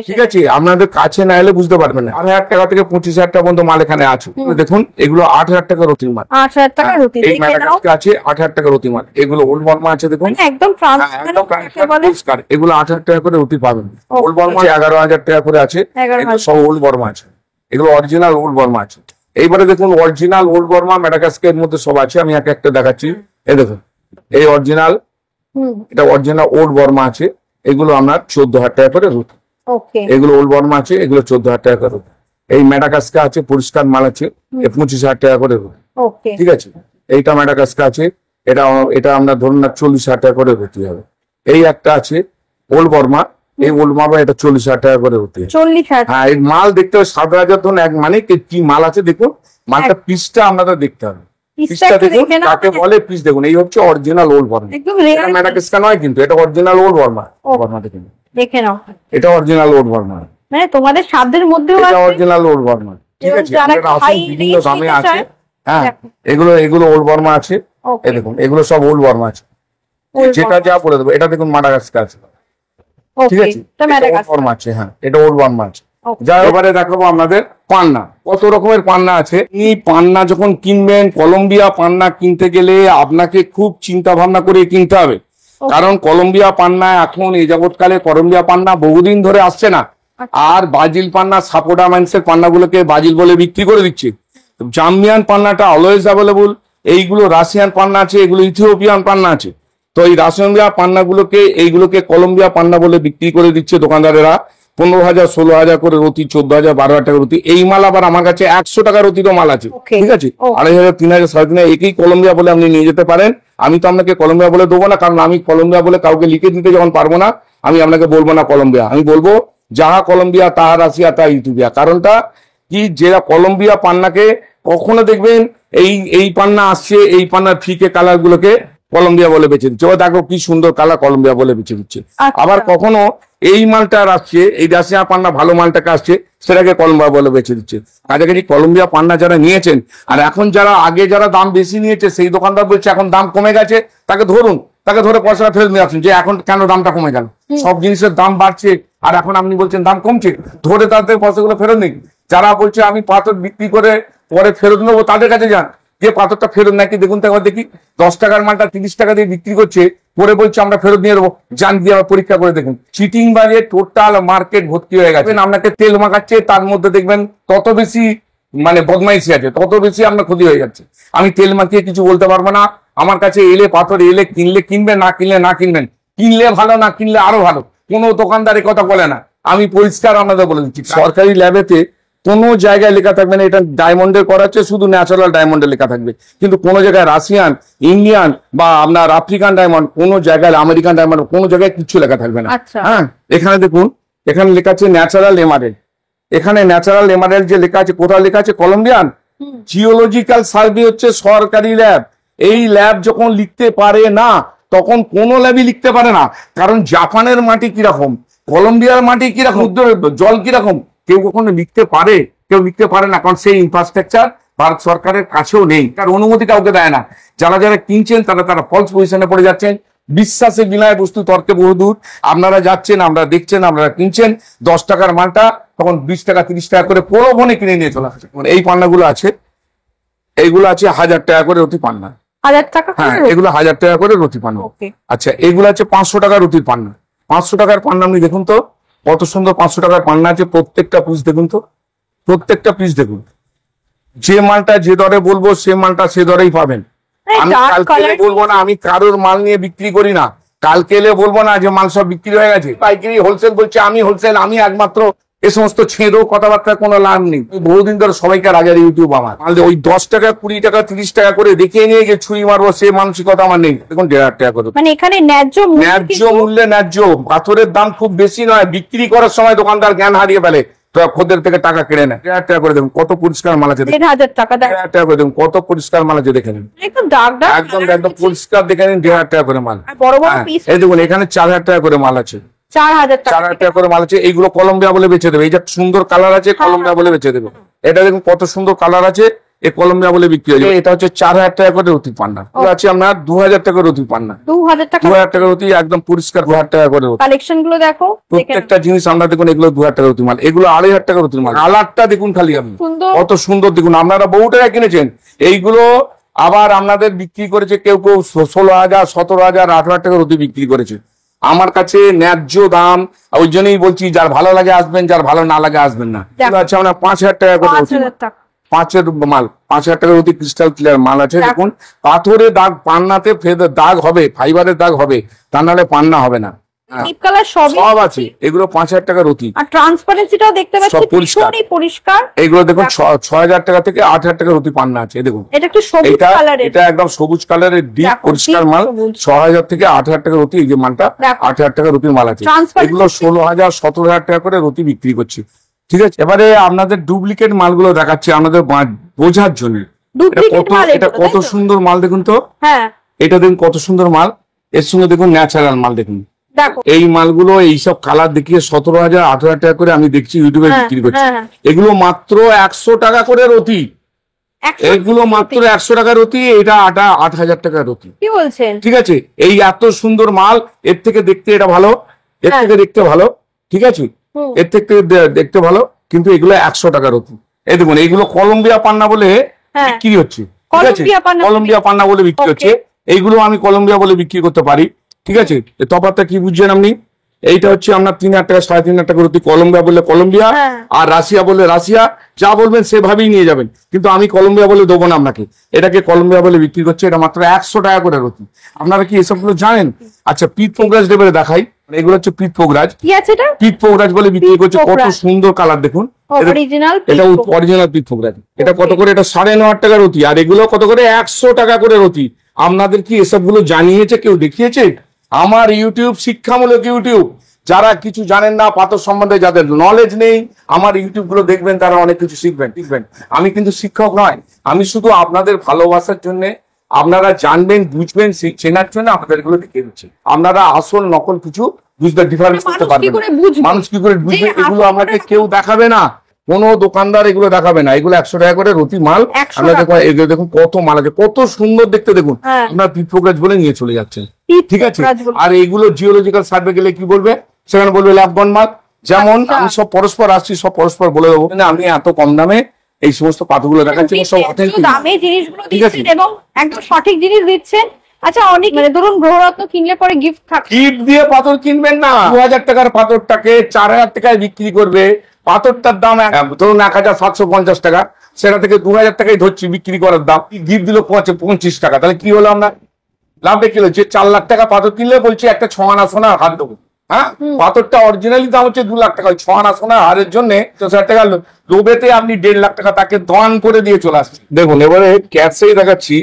ঠিক আছে, আপনাদের কাছে না এলে বুঝতে পারবেন না। 8,000 টাকা থেকে 25,000 টাকা পর্যন্ত মাল এখানে আছে। দেখুন এগুলো 8,000 টাকা রতির মাল। 8,000 টাকা রতি, এই ম্যাডাগাস্কার আছে 8,000 টাকা রতি মাল। এগুলো ওল্ড বর্মা আছে, দেখুন একদম ট্রান্সপারেন্ট। এগুলো 8,000 টাকা করে রতি পাবেন। ওল্ড বর্মা 11,000 টাকা করে আছে, এগুলো সব ওল্ড বর্মা আছে। এগুলো অরিজিনাল ওল্ড বর্মা আছে। এইবারে দেখুন অরিজিনাল ওল্ড বর্মা ম্যাডাগাস্কারের মধ্যে সব আছে, আমি এক একটা দেখাচ্ছি। এই দেখুন এই অরিজিনাল, এটা অরিজিনাল ওল্ড বর্মা আছে। এগুলো আপনার 14,000 টাকা করে রতি। এগুলো ওল্ড বর্মা আছে, এগুলো 14,000 টাকা করে। এই ম্যাডাগাস্কার আছে, পরিষ্কার মাল আছে, 25,000 টাকা করে রতি। ঠিক আছে, এইটা ম্যাডাগাস্কার আছে, এটা আমরা ধরুন না 40,000 টাকা করে রতি হবে। এই একটা আছে ওল্ড বর্মা, এই ওল্ড বর্মা, এটা 40,000 টাকা করে রতি। হ্যাঁ, এই মাল দেখতে হবে 7,000 ধরুন এক, মানে কি মাল আছে দেখুন, মালটা পিসটা আপনাদের দেখতে হবে। পিসটা দেখুন কাকে বলে, পিস দেখুন। এই হচ্ছে অরিজিনাল ওল্ড বর্মা, এটা ম্যাডাগাস্কার নয় কিন্তু, এটা অরিজিনাল ওল্ড বর্মা। বর্মা দেখুন দেখে নাও, এটা অরিজিনাল ওট ভার্মা, মানে তোমাদের সাধ্যের মধ্যেও এটা আছে। অরিজিনাল ওট ভার্মা। ঠিক এবং আছে, যারা আপনারা আসুন, high বিভিন্ন range দামে নিতে আছে। চায়, হ্যাঁ, দেখো। এগুলো ওল্ড ভার্মা আছে। Okay, এই দেখুন, এগুলো সব ওল্ড ভার্মা আছে, old যেটা Burma। যা বলে দেবো। এটা দেখুন মাডাগাস্কার আছে, ঠিক Okay, আছে, এটা এটা ওল্ড ম্যাডাগাস্কার। ভার্মা আছে। হ্যাঁ, এটা ওল্ড ভার্মা আছে। Okay, যা এবারে দেখাবো আপনাদের পান্না, কত রকমের পান্না আছে। এই পান্না যখন কিনবেন, কলম্বিয়া পান্না কিনতে গেলে আপনাকে খুব চিন্তা ভাবনা করে কিনতে হবে, কারণ কলম্বিয়া পান্না এখন এই যাবৎকালে কলম্বিয়া পান্না বহুদিন ধরে আসছে না। আর বাজিল পান্না, সাপোডা মাইন্সের পান্নাগুলোকে বাজিল বলে বিক্রি করে দিচ্ছে। জাম্বিয়ান পান্নাটা অলওয়েজ অ্যাভেলেবল। এইগুলো রাশিয়ান পান্না আছে, এগুলো ইথিওপিয়ান পান্না আছে। তো এই রাশিয়ান পান্নাগুলোকে, এইগুলোকে কলম্বিয়া পান্না বলে বিক্রি করে দিচ্ছে দোকানদারেরা। 15,000 16,000 করে রতি, 14,000 12,000 টাকা রতি। এই মাল আবার আমার কাছে 100 টাকা রতিরও মাল আছে। Okay. ঠিক আছে, Okay. 2,500 3,000 3,500 একই কলম্বিয়া বলে আপনি নিয়ে যেতে পারেন। আমি তো আপনাকে কলম্বিয়া বলে দেবো না, কারণ আমি কলম্বিয়া বলে কাউকে লিখে দিতে যখন পারবো না, আমি আপনাকে বলবো না কলম্বিয়া, আমি বলবো যাহা কলম্বিয়া তাহা রাশিয়া তা ইথিওপিয়া। কারণটা কি, যে কলম্বিয়া পান্নাকে কখনো দেখবেন এই পান্না আসছে, এই পান্নার ফিকে কালার গুলোকে কলম্বিয়া বলে বেঁচে দিচ্ছে। ও দেখো কি সুন্দর কালার, কলম্বিয়া বলে বেঁচে দিচ্ছে। আচ্ছা। আবার কখনো এই মালটা আসছে, এই রাশিয়া পান্না ভালো মালটাকে আসছে, সেটাকে কলম্বিয়া বলে বেঁচে দিচ্ছে। কাছাকাছি কলম্বিয়া পান্না যারা নিয়েছেন, আর এখন যারা আগে যারা দাম বেশি নিয়েছে, সেই দোকানদার বলছে এখন দাম কমে গেছে, তাকে ধরুন, তাকে ধরে পয়সাটা ফেরত নিয়ে আসুন, যে এখন কেন দামটা কমে গেল। সব জিনিসের দাম বাড়ছে, আর এখন আপনি বলছেন দাম কমছে, ধরে তাদের পয়সাগুলো ফেরত নিন। যারা বলছে আমি পাথর বিক্রি করে পরে ফেরত নেবো, তাদের কাছে যান, যে পাথরটা ফেরত নাকি দেখুন তো একবার দেখি। 10 টাকার মালটা 30 টাকা দিয়ে বিক্রি করছে, পরে বলছে আমরা ফেরত নিয়ে দেবো। যান দিয়ে আবার পরীক্ষা করে দেখুন। চিটিং বাজে টোটাল মার্কেট ভর্তি হয়ে গেছে। আপনাকে তেল মাখাচ্ছে, তার মধ্যে দেখবেন তত বেশি মানে বদমাইশি আছে, তত বেশি আপনার ক্ষতি হয়ে যাচ্ছে। আমি তেল মাখিয়ে কিছু বলতে পারবো না। আমার কাছে এলে পাথর এলে কিনলে কিনবেন, না কিনলে না কিনবেন। কিনলে ভালো, না কিনলে আরো ভালো। কোনো দোকানদার কথা বলে না, আমি পরিষ্কার আপনাদের বলে দিচ্ছি। সরকারি ল্যাবেতে কোনো জায়গায় লেখা থাকবে না এটা ডায়মন্ডের করা আছে, শুধু ন্যাচারাল ডায়মন্ডের লেখা থাকবে। কিন্তু কোনো জায়গায় রাশিয়ান, ইন্ডিয়ান বা আপনার আফ্রিকান ডায়মন্ড, কোনো জায়গায় আমেরিকান ডায়মন্ড, কোনো জায়গায় কিছু লেখা থাকবে না। আচ্ছা। হ্যাঁ, এখানে দেখুন, এখানে লেখা আছে ন্যাচারাল এমারেল্ড। এখানে ন্যাচারাল এমারেল্ড যে লেখা আছে, কোথাও লেখা আছে কলম্বিয়ান। জিওলজিক্যাল সার্ভে হচ্ছে সরকারি ল্যাব। এই ল্যাব যখন লিখতে পারে না, তখন কোন ল্যাবই লিখতে পারে না। কারণ জাপানের মাটি কিরকম, কলম্বিয়ার মাটি কিরকম, জল কিরকম, কেউ কখনো লিখতে পারে, কেউ লিখতে পারে না। কারণ সেই ইনফ্রাস্ট্রাকচার ভারত সরকারের কাছেও নেই, তার অনুমতি কাউকে দেয় না। যারা যারা কিনছেন তারা ফলস পজিশনে পড়ে যাচ্ছেন। বিশ্বাসে বিনয় বস্তু তর্কে বহুদূর। আপনারা যাচ্ছেন, আমরা দেখছেন, আপনারা কিনছেন 10 টাকার মালটা, তখন 20 টাকা 30 টাকা করে প্রলোভনে কিনে নিয়ে চলে আসছে। এই পান্নাগুলো আছে, এইগুলো আছে 1,000 টাকা করে রতি পান্না। 1000 টাকা করে? হ্যাঁ, এগুলো 1,000 টাকা করে রতি পান্না। Okay. আচ্ছা, এগুলো আছে 500 টাকা রতির পান্না। 500 টাকার পান্না আপনি দেখুন তো কত সুন্দর 500 টাকার পান্না আছে। প্রত্যেকটা পিস দেখুন তো, প্রত্যেকটা পিস দেখুন। যে মালটা যে দরে বলবো সে মালটা সে দরেই পাবেন। আমি dark কালকে এলে color বলবো না আমি কারোর মাল নিয়ে বিক্রি করি না। কালকে এলে বলবো না যে মাল সব বিক্রি হয়ে গেছে, পাইকারি হোলসেল বলছে আমি হোলসেল, আমি একমাত্র। এ সমস্ত ছেঁদো কথাবার্তা কোনো লাভ নেই। বহুদিন ধরে সবাইকার আগের ইউটিউব আমার মাল ওই 10 টাকা 20 টাকা 30 টাকা করে দেখিয়ে নিয়ে যে ছুরি মারবো, সে মানসিকতা আমার নেই। দেখুন 1,500 টাকা করে। মানে এখানে ন্যায্য মূল্য ন্যায্য কিন্তু- মূল্যে ন্যায্য। পাথরের দাম খুব বেশি নয়, বিক্রি করার সময় দোকানদার জ্ঞান হারিয়ে ফেলে, তো খদ্দের থেকে টাকা কেড়ে নেয়। 1,500 টাকা করে দেখুন কত পরিষ্কার মাল আছে। 1,500 টাকা দেয়। 1,500 টাকা করে দেখুন কত পরিষ্কার মাল আছে, দেখে নিন। একটু ডার্ক একদম একদম পরিষ্কার দেখে নিন। 1,500 টাকা করে মাল। আর বড় বড় হ্যাঁ, পিস এই দেখুন এখানে 4,000 টাকা করে মাল আছে। 4,000 টাকা। 4,000 টাকা করে মাল আছে। এইগুলো কলম্বিয়া বলে বেচে দেবে। এই যে সুন্দর কালার আছে, কলম্বিয়া বলে বেচে দেবে। এটা দেখুন কত সুন্দর কালার আছে, এই কলম্বিয়া বলে বিক্রি হয়ে যাবে। এটা হচ্ছে 4,000 টাকা করে রতি পান্না। এটা আছে আপনার 2,000 টাকা রতি পান্না। 2,000 টাকা 2,000 টাকা রতি, একদম পরিষ্কার 2,000 টাকা করে রতি। কালেকশন গুলো দেখো, দেখে নাও। প্রত্যেকটা জিনিস আমরা দেখুন, এগুলো 2,000 টাকা রতি মাল, এগুলো 2,500 টাকা রতি মাল। কালারটা দেখুন খালি আপনি, সুন্দর। কত সুন্দর দেখুন। আপনারা বহু টাকা কিনেছেন এইগুলো, আবার আপনাদের বিক্রি করেছে কেউ কেউ 16,000 17,000 18,000 টাকা রতি বিক্রি করেছে। আমার কাছে ন্যায্য দাম, ওই জন্যই বলছি যার ভালো লাগে আসবেন, যার ভালো না লাগে আসবেন না। দেখো। আচ্ছা, আমরা 5,000 টাকা করে রতি 5,000 টাকা। 5-এর মাল, 5,000 টাকার অতি ক্রিস্টাল ক্লিয়ার মাল আছে। দেখো। দেখুন পাথরের দাগ, পান্নাতে ফেদের দাগ হবে, ফাইবারের দাগ হবে, তা নাহলে পান্না হবে না। হ্যাঁ, ডিপ কালার সবই সব আছে। এগুলো 5,000 টাকার অতি। আর ট্রান্সপারেন্সিটাও দেখতে পাচ্ছি সব পরিষ্কার। ভীষণই পরিষ্কার। এগুলো দেখুন দেখো। 6,000 টাকা থেকে 8,000 টাকার অতি পান্না আছে। দেখুন এটা একটু সবুজ এটা কালারের। এটা একদম সবুজ কালারের ডিপ দেখো, পরিষ্কার deep মাল। সবুজ। 6,000 থেকে 8,000 টাকার অতি, এই যে মালটা দেখো। 8,000 টাকার অতির মাল আছে। Transparency এগুলো 16,000 17,000 টাকা করে অতি বিক্রি করছি। ঠিক আছে, এবারে আপনাদের ডুপ্লিকেট মালগুলো দেখাচ্ছি আমাদের বোঝার জন্য। ডুপ্লিকেট মাল এটা এগুলো, কত তাই তো? সুন্দর মাল দেখুন তো। হ্যাঁ, এটা দেখুন কত সুন্দর মাল, এর সঙ্গে দেখুন ন্যাচারাল মাল দেখুন। দেখো এই মালগুলো এইসব কালার দেখিয়ে 17,000 18,000 টাকা করে আমি দেখছি ইউটিউবে হ্যাঁ, বিক্রি করছি। হ্যাঁ। এগুলো মাত্র 100 টাকা করে রতি। 100 এগুলো মাত্র 100 টাকা রতি, এটা 8,000 টাকা রতি। কি বলছেন? ঠিক আছে, এই এত সুন্দর মাল, এর থেকে দেখতে এটা ভালো, এর হ্যাঁ। থেকে দেখতে ভালো, ঠিক আছে, হুম। এর থেকে দেখতে ভালো, কিন্তু এগুলো 100 টাকা রতি। এই দেখুন, এইগুলো কলম্বিয়া পান্না বলে হ্যাঁ। বিক্রি হচ্ছে, ঠিক আছে, কলম্বিয়া পান্না কলম্বিয়া পান্না বলে বিক্রি Okay. হচ্ছে। এইগুলো আমি কলম্বিয়া বলে বিক্রি করতে পারি, ঠিক আছে। এর তফাৎটা কি বুঝছেন আপনি? এইটা হচ্ছে আপনার 3,000 টাকা 3,500 টাকা রতি, কলম্বিয়া বললে কলম্বিয়া, হ্যাঁ। আর রাশিয়া বললে রাশিয়া, যা বলবেন সেভাবেই নিয়ে যাবেন, কিন্তু আমি কলম্বিয়া বলে দেবো না আপনাকে। এটাকে কলম্বিয়া বলে বিক্রি করছে, এটা মাত্র 100 টাকা করে রতি। আপনারা কি এসবগুলো জানেন? আচ্ছা, পিত পোগরাজ দেবে দেখাই, এগুলো হচ্ছে পিত পোগরাজ। কি আছে এটা? পিত পোগরাজ বলে বিক্রি করছে, কত পোগরাজ। সুন্দর কালার দেখুন। অরিজিনাল এটা অরিজিনাল পিত পোগরাজ। এটা কত করে? এটা 9.5 টাকা রতি, আর এগুলো কত করে? 100 টাকা করে রতি। আপনাদের কি এসবগুলো জানিয়েছে কেউ, দেখিয়েছে? আমার ইউটিউব শিক্ষামূলক ইউটিউব। যারা কিছু জানেন না পাথর সম্বন্ধে, যাদের নলেজ নেই, আমার ইউটিউব গুলো দেখবেন, তারা অনেক কিছু শিখবেন। আমি কিন্তু শিক্ষক নয়, আমি শুধু আপনাদের ভালোবাসার জন্য, আপনারা জানবেন, বুঝবেন, চেনার জন্য আপনাদের এগুলো দেখে দিচ্ছি। আপনারা আসল নকল কিছু বুঝতে, ডিফারেন্স করতে মানুষ কি পারবেন করে না। বুঝবে? মানুষ কি করে বুঝবে? যে এগুলো আসল আমাকে করে কেউ দেখাবে না, কোনো দোকানদার এগুলো দেখাবে না। এগুলো 100 টাকা করে রতি মাল। 100 আমরা টাকা। দেখুন, এগুলো দেখুন কত মাল আছে, কত সুন্দর দেখতে দেখুন। হ্যাঁ। আপনার পিতপোগরাজ বলে নিয়ে চলে যাচ্ছেন, পিত ঠিক আছে। পোগরাজ বলে। আর এইগুলো জিওলজিক্যাল সার্ভে গেলে কি বলবে? সেখানে বলবে ল্যাবগন মাল। যেমন আচ্ছা। আমি সব পরস্পর আসছি, সব পরস্পর বলে দেবো, কিন্তু আমি এত কম দামে এই সমস্ত পাথরগুলো দেখাচ্ছি, আপনি সব ন্যায্য অথেন্টিক। দামে জিনিসগুলো ঠিক আছে। দিচ্ছেন এবং একদম সঠিক জিনিস দিচ্ছেন। আচ্ছা, অনেক মানে ধরুন গ্রহরত্ন কিনলে পরে গিফট থাকে। কিট দিয়ে পাথর কিনবেন না। 2,000 টাকার পাথরটাকে 4,000 টাকায় বিক্রি করবে। পাথরটার দাম ধরুন 1,750 টাকা, সেটা থেকে 2,000 টাকায় ধরছি বিক্রি করার দাম। গিফট দিল 25 টাকা, তাহলে কি হলো? আমরা লাভে কিলো যে 4 লাখ টাকা পাথর কিনলে বলছি একটা 6 আনা সোনা হার দেবো। হ্যাঁ, পাথরটা অরিজিনালি দাম হচ্ছে 2 লাখ টাকা, ওই 6 আনা সোনা হারের জন্য 60 টাকা লোভেতে আপনি 1.5 লাখ টাকা তাকে দান করে দিয়ে চলে আসছেন। দেখুন, এবারে ক্যাটসাই দেখাচ্ছি,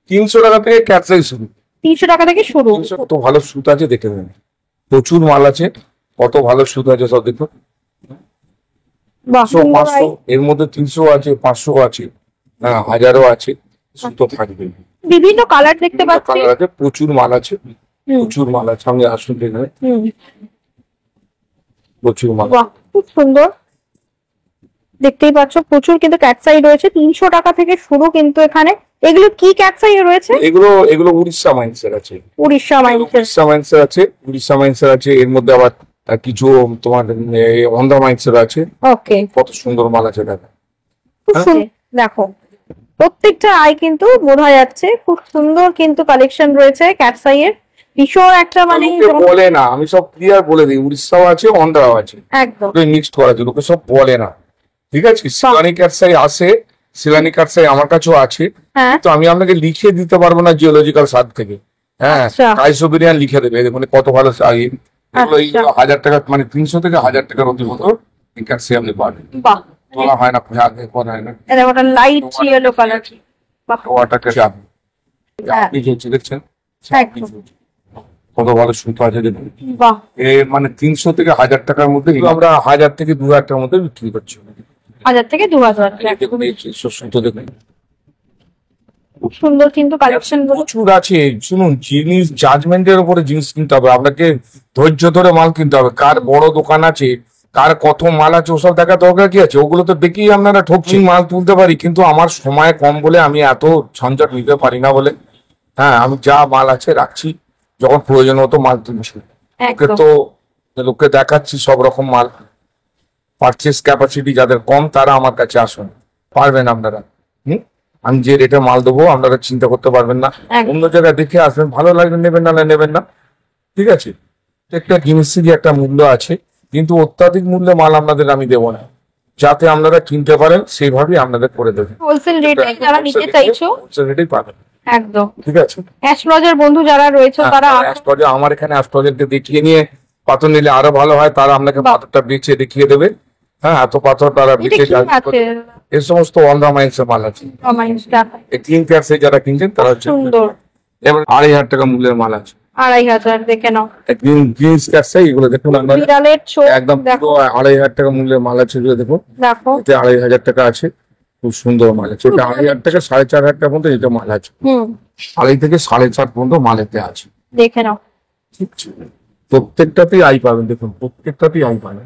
300 টাকা থেকে ক্যাটসাই শুরু। 300 টাকা থেকে শুরু। কত ভালো সুত আছে দেখে নেন, প্রচুর মাল আছে, কত ভালো সুত আছে সব দেখুন। বাহ, 500, এর মধ্যে 300 আছে, 500 আছে, হ্যাঁ, 1000ও আছে, সুতো থাকবে। বিভিন্ন কালার দেখতে পাচ্ছি। কালার আছে, প্রচুর মাল আছে, প্রচুর মাল আছে। আমি আসুন দেখে নেন, হুম। প্রচুর মাল। বাহ, খুব সুন্দর দেখতেই পাচ্ছ, প্রচুর কিন্তু ক্যাটসাই রয়েছে। 300 টাকা থেকে শুরু কিন্তু এখানে। এগুলো কি ক্যাটসাই রয়েছে? এগুলো উড়িষ্যা মাইন্সের আছে, উড়িষ্যা মাইন্সের। উড়িষ্যা মাইন্সের আছে, উড়িষ্যা মাইন্সের আছে। এর মধ্যে আবার কিছু তোমার অন্ধ্রা মাইন্সের আছে। ওকে, কত সুন্দর মাল আছে দেখা। খুব সুন্দর। দেখো, প্রত্যেকটা আই কিন্তু বোঝা যাচ্ছে, খুব সুন্দর কিন্তু কালেকশন রয়েছে ক্যাটসাই এর। ভীষণ একটা মানে লোকে বলে না, আমি সব ক্লিয়ার বলে দিই, উড়িষ্যাও আছে, অন্ধ্রাও আছে, একদম মিক্সড করা আছে, লোকে সব বলে না, ঠিক আছে। শিলানি ক্যাটসাই আসে, শিলানি ক্যাটসাই আমার কাছেও আছে, হ্যাঁ। তো আমি আপনাকে লিখে দিতে পারবো না জিওলজিক্যাল সার্ভ থেকে। হ্যাঁ, আচ্ছা। কাইসোবেরিয়ান লিখে দেবে, দেখুন কত ভালো আই। এগুলো আচ্ছা। 1,000 টাকা, মানে 300 থেকে 1,000 টাকার অতি মতো ক্যাটসাই আপনি পাবেন। বাহ, তোলা হয় না, আগে করা হয় না, এটা ওটা লাইট ইয়েলো কালার। বাহ, ওয়াটারটা চাপে হ্যাঁ। আপনি চলছে দেখছেন, একদম। কত ভালো সুতো আছে দেখুন। বাহ, মানে 300 থেকে 1,000 টাকার মধ্যে এগুলো আমরা 1,000 থেকে 2,000 টাকার মধ্যে বিক্রি করছি। 1000 থেকে 2000 টাকা। দেখুন এই সুতো দেখুন, খুব সুন্দর কিন্তু কালেকশন গুলো। প্রচুর আছে। শুনুন, জিনিস জাজমেন্টের উপরে জিনিস কিনতে হবে আপনাকে, ধৈর্য ধরে মাল কিনতে হবে। কার বড় দোকান আছে, কার কত মাল আছে, ওসব দেখা দরকার কি আছে? ওগুলো তো দেখেই আপনারা ঠকছি মাল তুলতে পারি, কিন্তু আমার সময় কম বলে আমি এত ঝঞ্ঝট নিতে পারি না বলে, হ্যাঁ, আমি যা মাল আছে রাখছি, যখন প্রয়োজন মতো মাল তুলছি। ওকে, একদম। তো লোককে দেখাচ্ছি সব রকম মাল। পারচেস ক্যাপাসিটি যাদের কম, তারা আমার কাছে আসুন, পারবেন আপনারা। আমি যে রেটে মাল দেবো আপনারা চিন্তা করতে পারবেন না। একদম। অন্য জায়গায় দেখে আসবেন, ভালো লাগবে নেবেন, না নেবেন না, ঠিক আছে। একটা জিনিসেরই একটা মূল্য আছে, কিন্তু অত্যাধিক মূল্যে মাল আপনাদের আমি দেবো না, যাতে আপনারা কিনতে পারেন সেইভাবেই আপনাদের করে দেবেন। হোলসেল রেটে যারা নিতে চাইছো, হোলসেল রেটেই পাবেন, একদম। ঠিক আছে। অ্যাস্ট্রোলজার বন্ধু যারা রয়েছে তারা অ্যাস্ট্রোলজার, আমার এখানে অ্যাস্ট্রোলজারকে দেখিয়ে নিয়ে পাথর নিলে আরো ভালো হয়, তারা আপনাকে বাহ। পাথরটা বেচে দেখিয়ে দেবে। হ্যাঁ, এত পাথর তারা এটা বেচে কি আছে? এই সমস্ত অন্ধ্রা মাইন্সের মাল আছে। কমেন্টসটা এই ক্লিন ক্যাটসে যারা কিনছেন তারা হচ্ছে, সুন্দর। এবার 2,500 টাকা মূল্যের মাল আছে। 2500 দেখে নাও। গ্রিন ক্যাটসে এগুলো দেখুন আপনারা, বিড়ালের চোখ একদম দেখো, পুরো 2,500 টাকা মূল্যের মাল আছে, এগুলো দেখুন। দেখো। এতে 2,500 টাকা আছে, খুব সুন্দর মাল আছে। এটা 2,500 টাকা 4,500 টাকা পর্যন্ত এটা মাল আছে, হুম, 2.5 থেকে 7.5 পর্যন্ত মাল এতে আছে, দেখে নাও। ঠিক আছে। প্রত্যেকটাতেই আই পাবেন, দেখুন প্রত্যেকটাতেই আই পাবেন।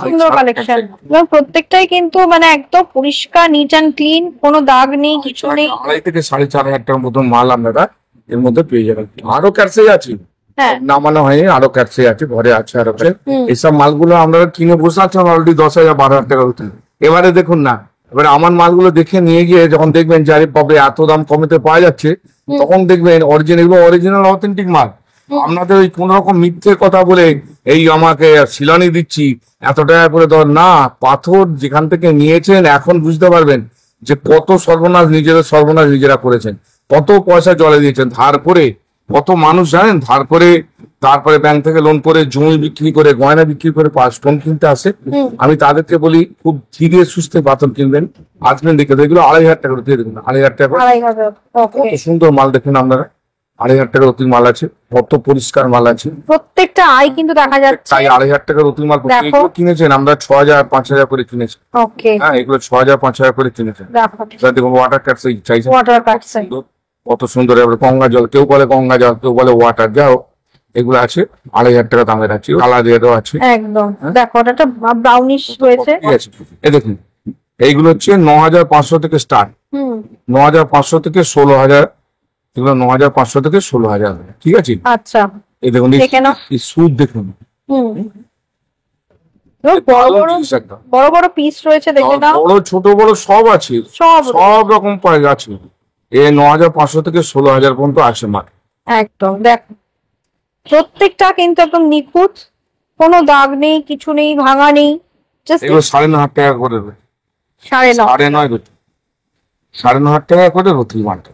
সুন্দর কালেকশন এবং প্রত্যেকটাই কিন্তু মানে একদম পরিষ্কার, নিট অ্যান্ড ক্লিন, কোনো দাগ নেই, কিছু নেই। 2,500 থেকে 4,500 টাকার মতো মাল আপনারা এর মধ্যে পেয়ে যাবেন। আরো ক্যাটসে আছে, হ্যাঁ নামানো হয়নি, আরো ক্যাটসে আছে, ঘরে আছে আরো। এইসব মালগুলো আমরা কিনে বসে আছেন অলরেডি 10,000 12,000 টাকা হতে। এবারে দেখুন না, এবারে আমার মালগুলো দেখে নিয়ে গিয়ে যখন দেখবেন যে আরে বাবা এত দাম কমেতে পাওয়া যাচ্ছে, তখন দেখবেন অরিজিনাল অথেন্টিক মাল। আপনাদের ওই কোন রকম মিথ্যে কথা বলে এই আমাকে শিলানি দিচ্ছি এত টাকা করে দর না, পাথর যেখান থেকে নিয়েছেন এখন বুঝতে পারবেন যে কত সর্বনাশ, নিজেদের সর্বনাশ নিজেরা করেছেন, কত পয়সা জলে দিয়েছেন ধার করে। কত মানুষ জানেন ধার করে, তারপরে ব্যাংক থেকে লোন করে, জমি বিক্রি করে, গয়না বিক্রি করে স্টোন কিনতে আসে। আমি তাদেরকে বলি খুব ধীরে সুস্থে পাথর কিনবেন, আসবেন দেখে এগুলো 2,500 টাকা দিয়ে দেখুন, 2,500 টাকা। 2,500। ওকে, কত সুন্দর মাল দেখেন আপনারা, 2,500 টাকার অতি মাল আছে, কত পরিষ্কার মাল আছে। প্রত্যেকটা আই কিন্তু দেখা যাচ্ছে। তাই 2,500 টাকার অতি মাল এগুলো কিনেছেন আমরা 6,000 5,000 করে কিনেছি। ওকে, হ্যাঁ এগুলো 6,000 5,000 করে কিনেছেন। দেখো দেখুন ওয়াটার ক্যাটস চাইছেন, ওয়াটার কাটস, কত সুন্দর। এবার গঙ্গা জল, কেউ বলে গঙ্গা জল, কেউ বলে ওয়াটার, যাও এগুলো আছে 2,500 টাকা দামের আছে। কালার রেডও আছে একদম। দেখো এটা একটা ব্রাউনিশ রয়েছে। ঠিক আছে, এই দেখুন এইগুলো হচ্ছে 9,500 থেকে স্টার্ট, 9,500 থেকে 16,000, এগুলো 9,500 থেকে 16,000। ঠিক আছে, আচ্ছা এই দেখুন দেখে নাও। এই সুদ দেখুন, বড় বড় জিনিস একদম। বড় বড় পিস রয়েছে, দেখে নাও। বড় ছোট বড় সব আছে, সব সব রকম প্রাইস আছে। এই 9,500 থেকে 16,000 পর্যন্ত আছে মাল। একদম দেখো, প্রত্যেকটা কিন্তু একদম নিখুঁত, কোনো দাগ নেই, কিছু নেই, ভাঙা নেই। জাস্ট এগুলো 9,500 টাকা করে দেবে, 9.5। 9.5 রুটি, 9,500 টাকা করে রুটি মালটা।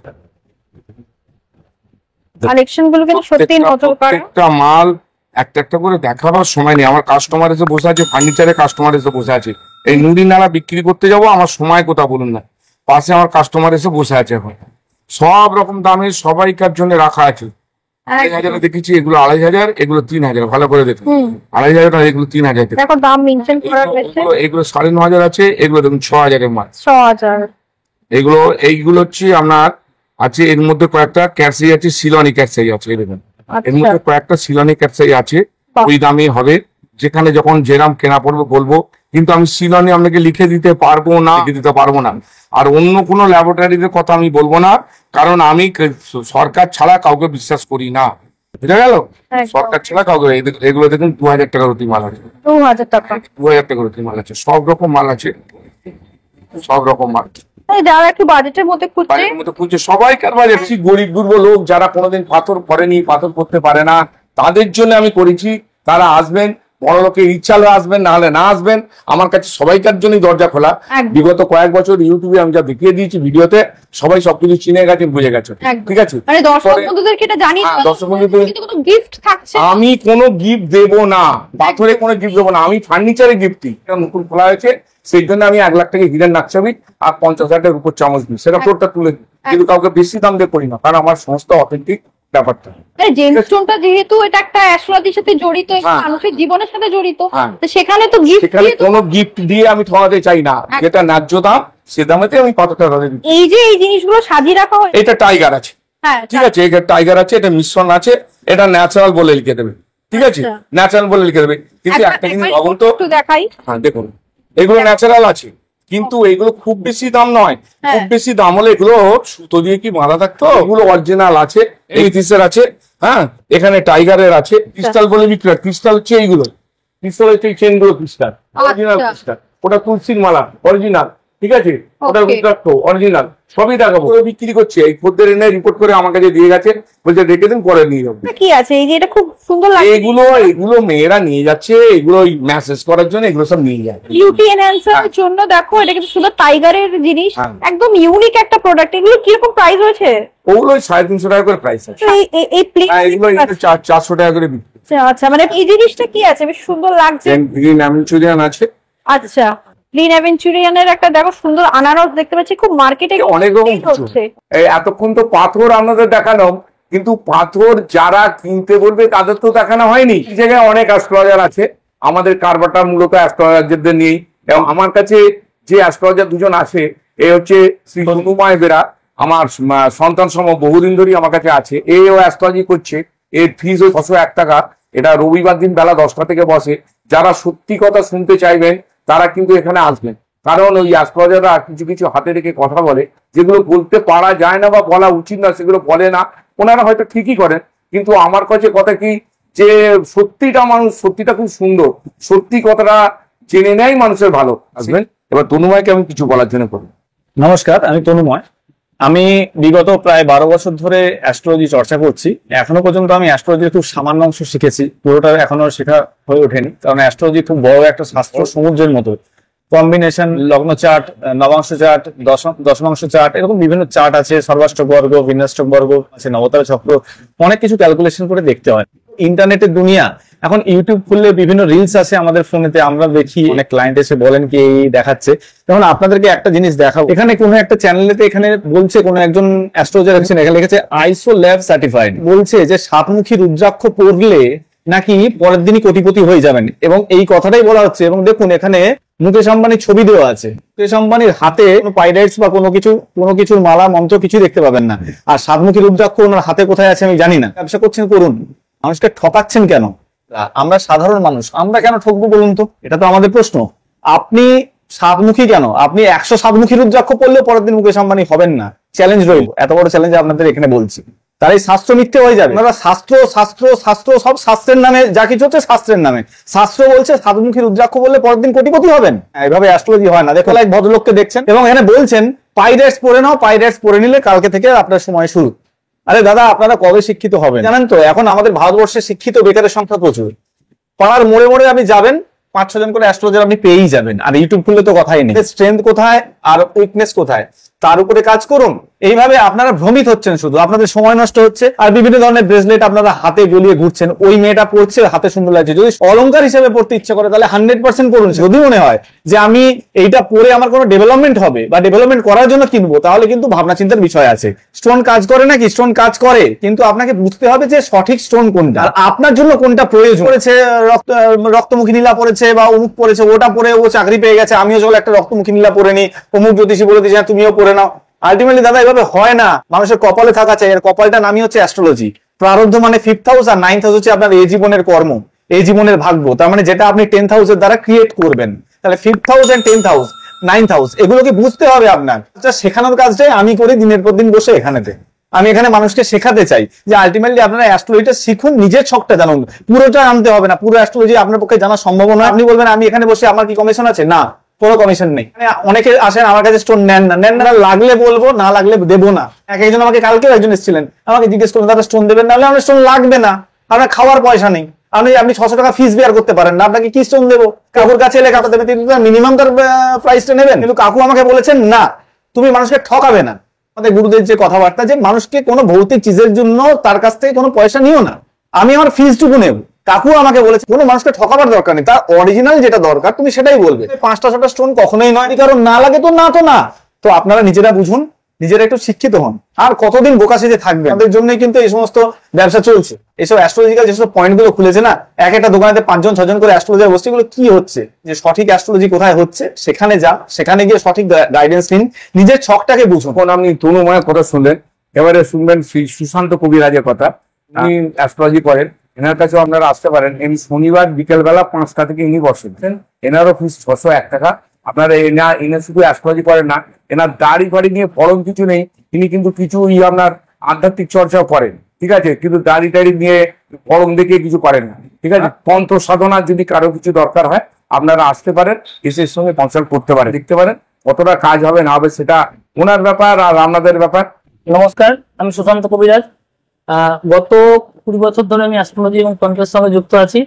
কালেকশন গুলো কিন্তু সত্যি নজর কাড়া। প্রত্যেকটা মাল একটা একটা করে দেখাবার সময় নেই। আমার কাস্টমার এসে বসে আছে, ফার্নিচারে কাস্টমার এসে বসে আছে, এই নুড়ি নাড়া বিক্রি করতে যাবো, আমার সময় কোথা বলুন না, পাশে আমার কাস্টমার এসে বসে আছে। এখন সব রকম দামে সবাইকার জন্য রাখা আছে। 2,500 দেখেছি, এগুলো 2,500, এগুলো 3,000। ভালো করে দেখুন, 2,500 আর এগুলো 3,000। দেখো দাম মেনশন করা রয়েছে। এগুলো 9,500 আছে, এগুলো দেখুন 6,000 মাল। 6,000। এইগুলো হচ্ছে আপনার আছে, এর মধ্যে কয়েকটা ক্যাটসাই আছে, সিলনি ক্যাটসাই আছে, এই দেখুন এর মধ্যে কয়েকটা সিলনি ক্যাটসাই আছে। ওই দামে হবে, যেখানে যখন যেরাম কেনা পড়বে বলবো, কিন্তু আমি সিলনি আপনাকে লিখে দিতে পারবো না, আর অন্য কোনো ল্যাবরেটরির কথা আমি বলবো না, কারণ আমি সরকার ছাড়া কাউকে বিশ্বাস করি না, বুঝা গেল? সরকার ছাড়া কাউকে। এগুলো দেখুন 2,000 টাকার অতি মাল আছে, 2,000 টাকা। 2,000 টাকার অতি মাল আছে, সব রকম মাল আছে, সব রকম মাল। যারা একটু বাজেটের মধ্যে খুঁজছে, সবাইকার বাজেট, গরিব দুর্বল লোক যারা কোনোদিন পাথর করেনি, পাথর করতে পারে না, তাদের জন্য আমি করেছি। তারা আসবেন, বড় লোকের ইচ্ছা হলে আসবেন, না হলে না আসবেন। আমার কাছে সবাইকার জন্যই দরজা খোলা। বিগত কয়েক বছর ইউটিউবে আমি যা দেখিয়ে দিয়েছি ভিডিওতে, সবাই সবকিছু চিনে গেছেন, বুঝে গেছে। ঠিক আছে, মানে দর্শক বন্ধুদেরকে এটা জানিয়ে দাও, দর্শক বন্ধুদের কোনো গিফট থাকছে। আমি কোনো গিফট দেবো না, পাথরে কোনো গিফট দেবো না, আমি ফার্নিচারে গিফট দিই। নতুন খোলা হয়েছে, সেই জন্য আমি 1,00,000 টাকা হীরের নাকছাবি আর 50,000 টাকার উপর চামচ দিই, সেটা তোরটা তুলে দিই। কিন্তু কাউকে বেশি দাম দিয়ে করি না, কারণ আমার সমস্ত অথেন্টিক ব্যাপারটা। জেমস্টোনটা যেহেতু এটা একটা অ্যাস্ট্রোলজির সাথে জড়িত, মানুষের জীবনের সাথে জড়িত, তো সেখানে তো গিফট, সেখানে কোনো গিফট দিয়ে আমি ঠকাতে চাই না। যেটা ন্যায্য দাম, সে দামেতে আমি পাথরটা ধরে দিই। এই যে এই জিনিসগুলো সাজিয়ে রাখা হয়, এটা টাইগার আছে, হ্যাঁ ঠিক আছে, এটা টাইগার আছে, এটা মিশ্রণ আছে, এটা ন্যাচারাল বলে লিখে দেবে। ঠিক আছে, ন্যাচারাল বলে লিখে দেবে। কিন্তু একটা জিনিস ভাবুন তো, একটু দেখাই, হ্যাঁ দেখুন এগুলো ন্যাচারাল আছে, কিন্তু এগুলো খুব বেশি দাম নয়। খুব বেশি দাম হলে এগুলো সুতো দিয়ে কি বাঁধা থাকতো, এগুলো অরিজিনাল আছে, এই পিসের আছে। হ্যাঁ, এখানে টাইগারের আছে, ক্রিস্টাল বলে বিক্রি হয়। ক্রিস্টাল হচ্ছে এইগুলো, ক্রিস্টাল হচ্ছে এই চেন গুলো, ক্রিস্টাল অরিজিনাল ক্রিস্টাল। ওটা তুলসীর মালা অরিজিনাল, ঠিক আছে, ওটা রুদ্রাক্ষ অরিজিনাল, সবই দেখাবো। বিক্রি করছে, এই খদ্দের এনে রিপোর্ট করে আমার কাছে দিয়ে গেছে, বলছে রেখে দিন, পরে নিয়ে যাবো। কি আছে এই যে, এটা খুব সুন্দর লাগে। এগুলো মেয়েরা নিয়ে যাচ্ছে, এগুলো মেসেজ করার জন্য এগুলো সব নিয়ে যায়, বিউটি এনহ্যান্সারের জন্য। দেখো এটা কিন্তু শুধু টাইগারের জিনিস, একদম ইউনিক একটা প্রোডাক্ট। এগুলো কিরকম প্রাইস রয়েছে? ওগুলো 350 টাকা করে প্রাইস আছে। এগুলো 400 টাকা করে বিক্রি। আচ্ছা, মানে এই জিনিসটা কি আছে, বেশ সুন্দর লাগছে। গ্রিন অ্যাভেঞ্চুরিয়ান আছে। আচ্ছা, গ্রিন অ্যাভেঞ্চুরিয়ানের একটা দেখো সুন্দর আনারস দেখতে পাচ্ছি, খুব মার্কেটে অনেক রকম হচ্ছে। এতক্ষণ তো পাথর আপনাদের দেখানো, কিন্তু পাথর যারা কিনতে বলবে তাদের তো দেখানো হয়নি। এই জায়গায় অনেক অ্যাস্ট্রোলজার আছে, আমাদের কারবারটা মূলত অ্যাস্ট্রোলজারদের নিয়েই। এবং আমার কাছে যে অ্যাস্ট্রোলজার দুজন আসে, এ হচ্ছে শ্রী হনুমায় বেরা, আমার সন্তান সম বহুদিন ধরেই আমার কাছে আছে। এও অ্যাস্ট্রোলজি করছে, এর ফিস 601 টাকা, এটা রবিবার দিন বেলা 10টা থেকে বসে। যারা সত্যি কথা শুনতে চাইবেন তারা কিন্তু এখানে আসবেন, কারণ ওই অ্যাস্ট্রোলজাররা কিছু কিছু হাতে রেখে কথা বলে, যেগুলো বলতে পারা যায় না বা বলা উচিত না সেগুলো বলে না। ওনারা হয়তো ঠিকই করেন, কিন্তু আমার কাছে কথা কি যে সত্যিটা মানুষ, সত্যিটা খুব সুন্দর, সত্যি কথাটা জেনে নেয় মানুষের ভালো। আসবেন। এবার তনুময়কে আমি কিছু বলার জন্য করবো। নমস্কার, আমি তনুময়। আমি বিগত প্রায় 12 বছর ধরে অ্যাস্ট্রোলজি চর্চা করছি। এখনো পর্যন্ত আমি অ্যাস্ট্রোলজির খুব সামান্য অংশ শিখেছি, পুরোটা এখনো শেখা হয়ে ওঠেনি, কারণ অ্যাস্ট্রোলজি খুব বড় একটা শাস্ত্র, সমুদ্রের মতো। কম্বিনেশন, লগ্ন চার্ট, নবাংশ চার্ট, দশমাংশ চার্ট, এরকম বিভিন্ন চার্ট আছে, সর্বাষ্টক বর্গ, বিন্যাষ্টক বর্গ আছে, নবতারা চক্র, অনেক কিছু ক্যালকুলেশন করে দেখতে হয়। ইন্টারনেটের দুনিয়া, এখন ইউটিউব খুললে বিভিন্ন রিলস আছে আমাদের ফোনেতে, আমরা দেখি, অনেক ক্লায়েন্ট এসে বলেন কি এই দেখাচ্ছে। যেমন আপনাদেরকে একটা জিনিস দেখাবো, এখানে কোনো একটা চ্যানেলেতে এখানে বলছে কোনো একজন অ্যাস্ট্রোলজার আছেন, এখানে লিখেছে আইসো ল্যাব সার্টিফাইড, বলছে যে সাতমুখী রুদ্রাক্ষ পড়লে নাকি পরের দিনই কোটিপতি হয়ে যাবেন, এবং এই কথাটাই বলা হচ্ছে। এবং দেখুন এখানে মুকেশ আম্বানির ছবি দেওয়া আছে, মুকেশ আম্বানির হাতে কোনো পাইরেটস বা কোনো কিছুর মালা মন্ত্র কিছু দেখতে পাবেন না। আর সাতমুখী রুদ্রাক্ষ ওনার হাতে কোথায় আছে আমি জানি না। ব্যবসা করছেন করুন, মানুষকে ঠকাচ্ছেন কেন? আমরা সাধারণ মানুষ, আমরা কেন ঠকবো বলুন তো? এটা তো আমাদের প্রশ্ন। আপনি সাতমুখী কেন? আপনি 100 সাতমুখী রুদ্রাক্ষ পড়লেও পরের দিন মুকেশ আম্বানি হবেন না। চ্যালেঞ্জ রইল, এত বড় চ্যালেঞ্জ আপনাদের এখানে বলছি। তার এই শাস্ত্র মিথ্যে হয়ে যাবে। আপনারা শাস্ত্র শাস্ত্র শাস্ত্র সব শাস্ত্রের নামে যা কিছু হচ্ছে শাস্ত্রের নামে। শাস্ত্র বলছে সাতমুখী রুদ্রাক্ষ বললে পরের দিন কোটিপতি হবেন, এইভাবে অ্যাস্ট্রোলজি হয় না। দেখুন এক ভদ্রলোককে দেখছেন এবং এখানে বলছেন পাইরেটস পরে নাও, পাইরেটস পরে নিলে কালকে থেকে আপনার সময় শুরু। আরে দাদা, আপনারা কবে শিক্ষিত হবেন জানেন তো? এখন আমাদের ভারতবর্ষে শিক্ষিত বেকারের সংখ্যা প্রচুর। পাড়ার মোড়ে মোড়ে আপনি যাবেন, 5-6 জন করে অ্যাস্ট্রোলজার আপনি পেয়েই যাবেন। আর ইউটিউব খুললে তো কথাই নেই। স্ট্রেংথ কোথায় আর উইকনেস কোথায়, তার উপরে কাজ করুন। এইভাবে আপনারা ভ্রমিত হচ্ছেন, শুধু আপনাদের সময় নষ্ট হচ্ছে। আর বিভিন্ন ধরনের ব্রেসলেট আপনারা হাতে গলিয়ে ঘুরছেন, ওই মেয়েটা পড়ছে হাতে সুন্দর লাগছে, যদি অলংকার হিসেবে পড়তে ইচ্ছা করে তাহলে 100% করুন। যদি মনে হয় যে আমি এইটা পরে আমার কোনো ডেভেলপমেন্ট হবে বা ডেভেলপমেন্ট করার জন্য কিনবো, তাহলে কিন্তু ভাবনা চিন্তার বিষয় আছে। স্টোন কাজ করে নাকি? স্টোন কাজ করে, কিন্তু আপনাকে বুঝতে হবে যে সঠিক স্টোন কোনটা আর আপনার জন্য কোনটা প্রয়োজন। পড়েছে রক্তমুখী নীলা পড়েছে বা অমুক পড়েছে, ওটা পরে ও চাকরি পেয়ে গেছে, আমিও চলো একটা রক্তমুখী নীলা পরে নি, অমুক জ্যোতিষী বলে দিয়েছে তুমিও পরে নাও। আলটিমেটলি দাদা এভাবে হয় না। মানুষের কপালে থাকা চাই, আর কপালটা নামই হচ্ছে অ্যাস্ট্রোলজি। প্রারব্ধ মানে 5th হাউস আর 9th হাউস হচ্ছে আপনার এই জীবনের কর্ম, এই জীবনের ভাগ্য। তার মানে যেটা আপনি 10th হাউসের দ্বারা ক্রিয়েট করবেন। তাহলে 5th house and 10th house, 9th house, এগুলোকে বুঝতে হবে আপনার। শেখানোর কাজটাই আমি করি দিনের পর দিন বসে এখানেতে। আমি এখানে মানুষকে শেখাতে চাই যে আলটিমেটলি আপনারা অ্যাস্ট্রোলজিটা শিখুন, নিজের ছকটা জানুন। পুরোটা আনতে হবে না, পুরো অ্যাস্ট্রোলজি আপনার পক্ষে জানা সম্ভব নয়। আপনি বলবেন আমি এখানে বসে আমার কি কমিশন আছে? না, কোনো কমিশন নেই। অনেকে আসেন আমার কাছে, স্টোন নেন না, লাগলে বলবো, না লাগলে দেবো না। একজন আমাকে কালকেও একজন এসেছিলেন, আমাকে জিজ্ঞেস করলেন দাদা স্টোন দেবেন? না, আমার স্টোন লাগবে না, আপনার খাওয়ার পয়সা নেই, আপনি 600 টাকা ফিস বেয়ার করতে পারেন না, আপনাকে কি স্টোন দেবো? কাকুর কাছে এলে কাকু দেবে, মিনিমাম তার প্রাইসটা নেবেন। কিন্তু কাকু আমাকে বলেছেন না, তুমি মানুষকে ঠকাবে না। আমাদের গুরুদের যে কথাবার্তা, যে মানুষকে কোনো ভৌতিক চিজের জন্য তার কাছ থেকে কোনো পয়সা নিও না, আমি আমার ফিসটুকু নেব। কাকু আমাকে বলেছে কোনো মানুষকে ঠকাবার দরকার নেই, তার অরিজিনাল যেটা দরকার তুমি সেটাই বলবে। 5টা-6টা স্টোন কখনোই নয়, কারণ না লাগে তো না তো না। তো আপনারা নিজেরা বুঝুন, নিজেরা একটু শিক্ষিত হন। আর কতদিন বোকা সেজে থাকবে? আমাদের জন্যই কিন্তু এই সমস্ত ব্যবসা চলছে। এইসব অ্যাস্ট্রোলজিক্যাল যেসব পয়েন্ট গুলো খুলেছে না, একটা দোকানেতে 5-6 জন করে অ্যাস্ট্রোলজার বসছে। এগুলো কি হচ্ছে? যে সঠিক অ্যাস্ট্রোলজি কোথায় হচ্ছে সেখানে যান, সেখানে গিয়ে সঠিক গাইডেন্স নিন, নিজের ছকটাকে বুঝুন। এখন আপনি তনুময়ের কথা শুনলেন, এবারে শুনবেন শ্রী সুশান্ত কবিরাজের কথা। উনি অ্যাস্ট্রোলজি করেন, এনার কাছেও আপনারা আসতে পারেন। ইনি শনিবার বিকেলবেলা 5টা থেকে ইনি বসেন। এনারও ফিস 601 টাকা। আপনারা এনার শুধু অ্যাস্ট্রোলজি করেন না, এনার দাড়ি ফাড়ি নিয়ে ফরম কিছু নেই। তিনি কিন্তু কিছু আপনার আধ্যাত্মিক চর্চাও করেন, ঠিক আছে? কিন্তু দাড়ি টাড়ি নিয়ে ফরম দেখে কিছু করেন না, ঠিক আছে? তন্ত্র সাধনার যদি কারো কিছু দরকার হয় আপনারা আসতে পারেন, এসের সঙ্গে কনসাল্ট করতে পারেন, দেখতে পারেন কতটা কাজ হবে না হবে সেটা ওনার ব্যাপার আর আপনাদের ব্যাপার। নমস্কার, আমি সুশান্ত কবিরাজ। গত 20 বছর ধরে আমি অ্যাস্ট্রোলজি এবং তন্ত্রের সঙ্গে যুক্ত আছি।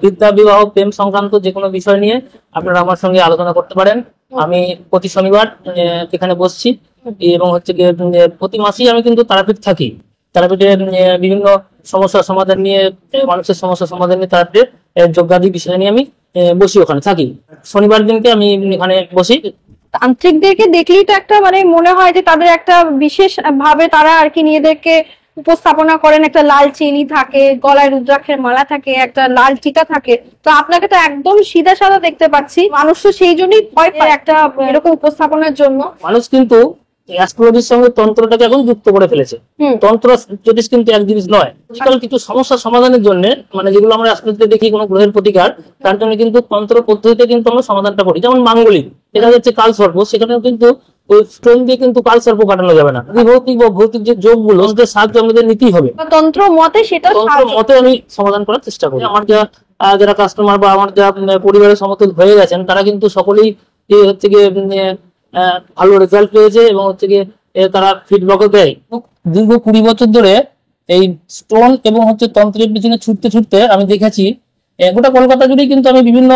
বিদ্যা, বিবাহ, প্রেম সংক্রান্ত যে কোনো বিষয় নিয়ে আপনারা আমার সঙ্গে আলোচনা করতে পারেন। আমি প্রতি শনিবার এখানে বসছি এবং হচ্ছে প্রতি মাসেই আমি কিন্তু তারাপীঠ থাকি। তারাপীঠে বিভিন্ন সমস্যার সমাধান নিয়ে, মানুষের সমস্যার সমাধান নিয়ে তারাপীঠে যজ্ঞাদি বিষয় নিয়ে আমি বসি, ওখানে থাকি। শনিবার দিনকে আমি এখানে বসি। তান্ত্রিকদেরকে দেখলেই তো একটা মানে মনে হয় যে তাদের একটা বিশেষ ভাবে তারা আর কি নিজেদেরকে উপস্থাপনা করেন। একটা লাল চেনি থাকে, গলায় রুদ্রাক্ষের মালা থাকে, একটা লাল টিকা থাকে। তো আপনাকে তো একদম সিধা সাদা দেখতে পাচ্ছি। মানুষ তো সেই জন্যই ভয় পায় একটা এরকম উপস্থাপনার জন্য। মানুষ কিন্তু অ্যাস্ট্রোলজির সঙ্গে তন্ত্রটাকে এখন যুক্ত করে ফেলেছে। হুম। তন্ত্র জ্যোতিষ কিন্তু এক জিনিস নয়। আজকাল কিছু সমস্যার সমাধানের জন্য, মানে যেগুলো আমরা অ্যাস্ট্রোলজিতে দেখি কোনো গ্রহের প্রতিকার, তার জন্য কিন্তু তন্ত্র পদ্ধতিতে কিন্তু আমরা সমাধানটা করি। যেমন মাঙ্গলিক, এটা হচ্ছে কালসর্প, সেখানেও কিন্তু ওই স্টোন দিয়ে কিন্তু কালসর্প কাটানো যাবে না। ভৌতিক বা ভৌতিক যে যোগগুলো, ওদের সাহায্য আমাদের নিতেই হবে। তন্ত্র মতে সেটা তন্ত্র মতে আমি সমাধান করার চেষ্টা করি। আমার যারা কাস্টমার বা আমার যা পরিবারের সমতুল হয়ে গেছেন, তারা কিন্তু সকলেই হচ্ছে গিয়ে ভালো রেজাল্ট পেয়েছে এবং হচ্ছে গিয়ে তারা ফিডব্যাকও দেয়। দীর্ঘ 20 বছর ধরে এই স্টোন এবং হচ্ছে তন্ত্রের পিছনে ছুটতে ছুটতে আমি দেখেছি গোটা কলকাতা জুড়েই কিন্তু আমি বিভিন্ন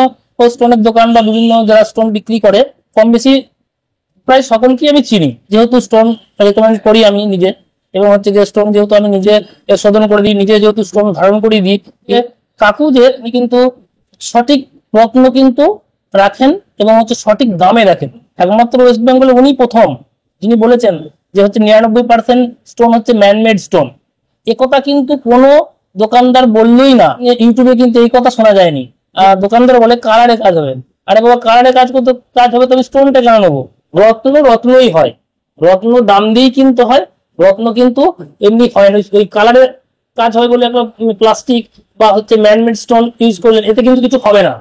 স্টোনের দোকান বা বিভিন্ন যারা স্টোন বিক্রি করে কম বেশি প্রায় সকলকেই আমি চিনি, যেহেতু স্টোন রেকমেন্ড করি আমি নিজে, এবং হচ্ছে যে স্টোন যেহেতু আমি নিজে শোধন করে দিই, নিজে যেহেতু স্টোন ধারণ করে দিই, কাকু যে কিন্তু সঠিক রত্ন কিন্তু রাখেন এবং হচ্ছে সঠিক দামে রাখেন। একমাত্র ওয়েস্ট বেঙ্গলে উনি প্রথম যিনি বলেছেন যে হচ্ছে 99% স্টোন হচ্ছে ম্যানমেড স্টোন। একথা কিন্তু কোনো দোকানদার বললোই না, ইউটিউবে কিন্তু এই কথা শোনা যায়নি। দোকানদার বলে কালারে কাজ হবে। আরে বাবা, কালারে কাজ করতে কাজ হবে তবে স্টোনটা কেন নেবো? রত্ন রত্নই হয়, রত্ন দাম দিয়েই কিনতে হয়। রত্ন কিন্তু এমনি হয় না, ওই কালারের কাজ হয় বলে একটা প্লাস্টিক বা হচ্ছে ম্যানমেড স্টোন ইউজ করলেন, এতে কিন্তু কিছু হবে না।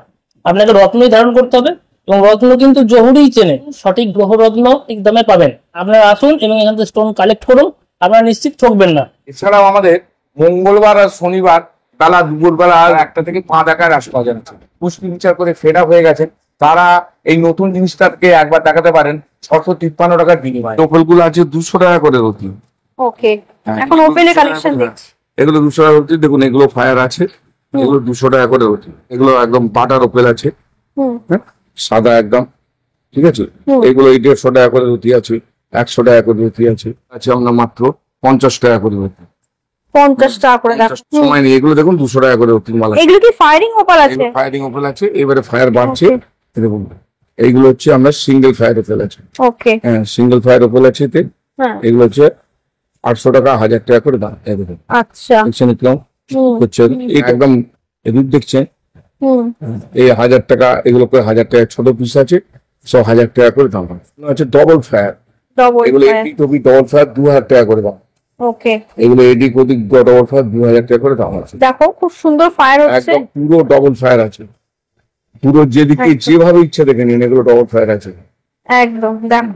আপনাকে রত্নই ধারণ করতে হবে এবং রত্ন কিন্তু জহুরিই চেনে, সঠিক গ্রহ রত্ন ঠিক দামে পাবেন। আপনারা আসুন এবং এখান থেকে স্টোন কালেক্ট করুন, আপনারা নিশ্চিত ঠকবেন না। এছাড়াও আমাদের মঙ্গলবার আর শনিবার বেলা দুপুরবেলা 1টা থেকে 5 টাকায় রাস পাওয়া যাচ্ছে। পুষ্টি বিচার করে ফেড আপ হয়ে গেছে, তারা এই নতুন জিনিসটাকে একবার দেখাতে পারেন। 653 টাকার বিনিময় টোপলগুলো আছে 200 টাকা করে রতি। ওকে, এখন ওপেনের কালেকশন দেখছি। এগুলো 200 টাকা রতি, দেখুন এগুলো ফায়ার আছে, এগুলো 200 টাকা করে রতি। এগুলো একদম বাটার ওপেল আছে, হ্যাঁ সাদা একদম, ঠিক আছে। এগুলো 150 টাকা করে রতি আছে, 100 টাকা করে রতি আছে, আমরা মাত্র 50 টাকা করে রতি। 50 টাকা করে দেখো, সময় নেই। এগুলো দেখুন 200 টাকা করে রতির মালা। এগুলো কি ফায়ারিং ওপার আছে? ফায়ারিং ওপেল আছে, এবারে ফায়ার বাড়ছে। দেখুন এইগুলো হচ্ছে আমরা সিঙ্গেল ফায়ার ওপেল আছে। ওকে, হ্যাঁ সিঙ্গেল ফায়ার ওপেল আছে এতে। হ্যাঁ, এগুলো হচ্ছে 800 টাকা 1000 টাকা করে দাম। এই দেখুন আচ্ছা, দেখছেন একদম হচ্ছে একদম এদিক দেখছেন, এই 1000 টাকা, এগুলো করে 1000 টাকা ছোট পিস আছে, সব 1000 টাকা করে দাম আছে। ডবল ফায়ার, ডবল এগুলো এদিক ওদিক ডবল ফায়ার 2000 টাকা করে দাম। ওকে, এগুলো এদিক ওদিক ডবল ফায়ার 2000 টাকা করে দাম আছে। দেখো খুব সুন্দর ফায়ার হচ্ছে, একদম পুরো ডবল ফায়ার আছে, পুরো যেদিকে যেভাবে ইচ্ছা দেখে নিন, এগুলো ডবল ফায়ার আছে একদম। দেখো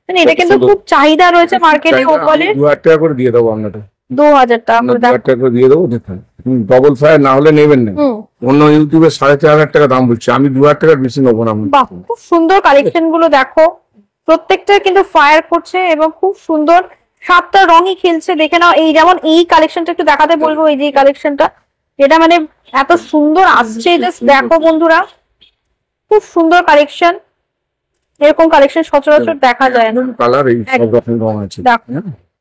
মানে এটা কিন্তু খুব চাহিদা রয়েছে মার্কেটে ওপারের। 2000 টাকা করে দিয়ে দেবো আপনাকে, 2000 টাকা করে 2000 টাকা করে দিয়ে দেবো। দেখুন ডবল ফায়ার না হলে নেবেন না, অন্য ইউটিউবে 4500 টাকা দাম বলছে, আমি 2000 টাকার বেশি নেবো না। বাহ, খুব সুন্দর কালেকশন গুলো দেখো, প্রত্যেকটা কিন্তু ফায়ার করছে এবং খুব সুন্দর 7টা রঙই খেলছে। দেখে নাও, এই যেমন এই কালেকশনটা একটু দেখাতে বলবো, এই যে কালেকশনটা, এটা মানে এত সুন্দর আসছে, জাস্ট দেখো বন্ধুরা, খুব সুন্দর কালেকশন। এরকম কালেকশন সচরাচর দেখা যায় না। কালার এই সব রকম রং আছে, দেখো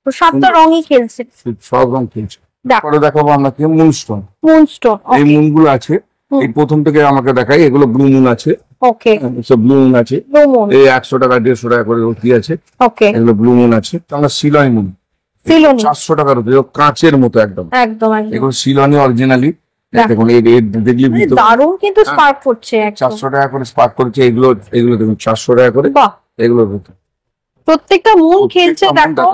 তো 7টা রঙই খেলছে, সব রং খেলছে। দেখো পরে দেখাবো আপনাকে মুনস্টোন। মুনস্টোন, এই মুনগুলো আছে, এই প্রথম থেকে আমাকে দেখাই। এগুলো ব্লু মুন আছে, ওকে, সব ব্লু মুন আছে। ব্লু মুন, এই 100 টাকা 150 টাকা করে রতি আছে, ওকে, এগুলো ব্লু মুন আছে। আমরা সিলনি মুন, সিলোনি, 400 টাকা রতি, কাঁচের মতো একদম, একদম একদম এগুলো সিলনি অরিজিনালি। দেখুন এই দেখলি মানে দারুণ কিন্তু স্পার্ক করছে একদম। 400 টাকা করে স্পার্ক করেছে। এগুলো এগুলো দেখুন 400 টাকা করে, বাহ, এগুলো প্রত্যেকটা মুন খেলছে দেখো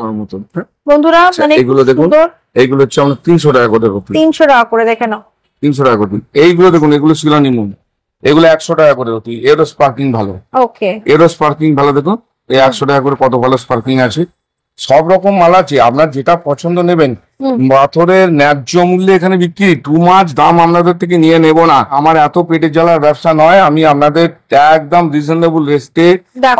বন্ধুরা, মানে এগুলো দেখুন, সুন্দর। এইগুলো হচ্ছে আমরা 300 টাকা করে রতি, 300 টাকা করে, দেখে নাও 300 টাকা করে। এইগুলো দেখুন, এগুলো সিলনি মুন, এগুলো 100 টাকা করে রতি। এরও স্পার্কিং ভালো, ওকে, এরও স্পার্কিং ভালো। দেখুন এই 100 টাকা করে কত ভালো স্পার্কিং আছে। সব রকম মাল আছে, আপনার যেটা পছন্দ নেবেন। পাথরের ন্যায্য মূল্যে এখানে বিক্রি, টু মাছ দাম আপনাদের থেকে নিয়ে নেব না। আমার এত পেটের জ্বালার ব্যবসা নয়, আমি আপনাদের একদম রিজনেবল রেস্টে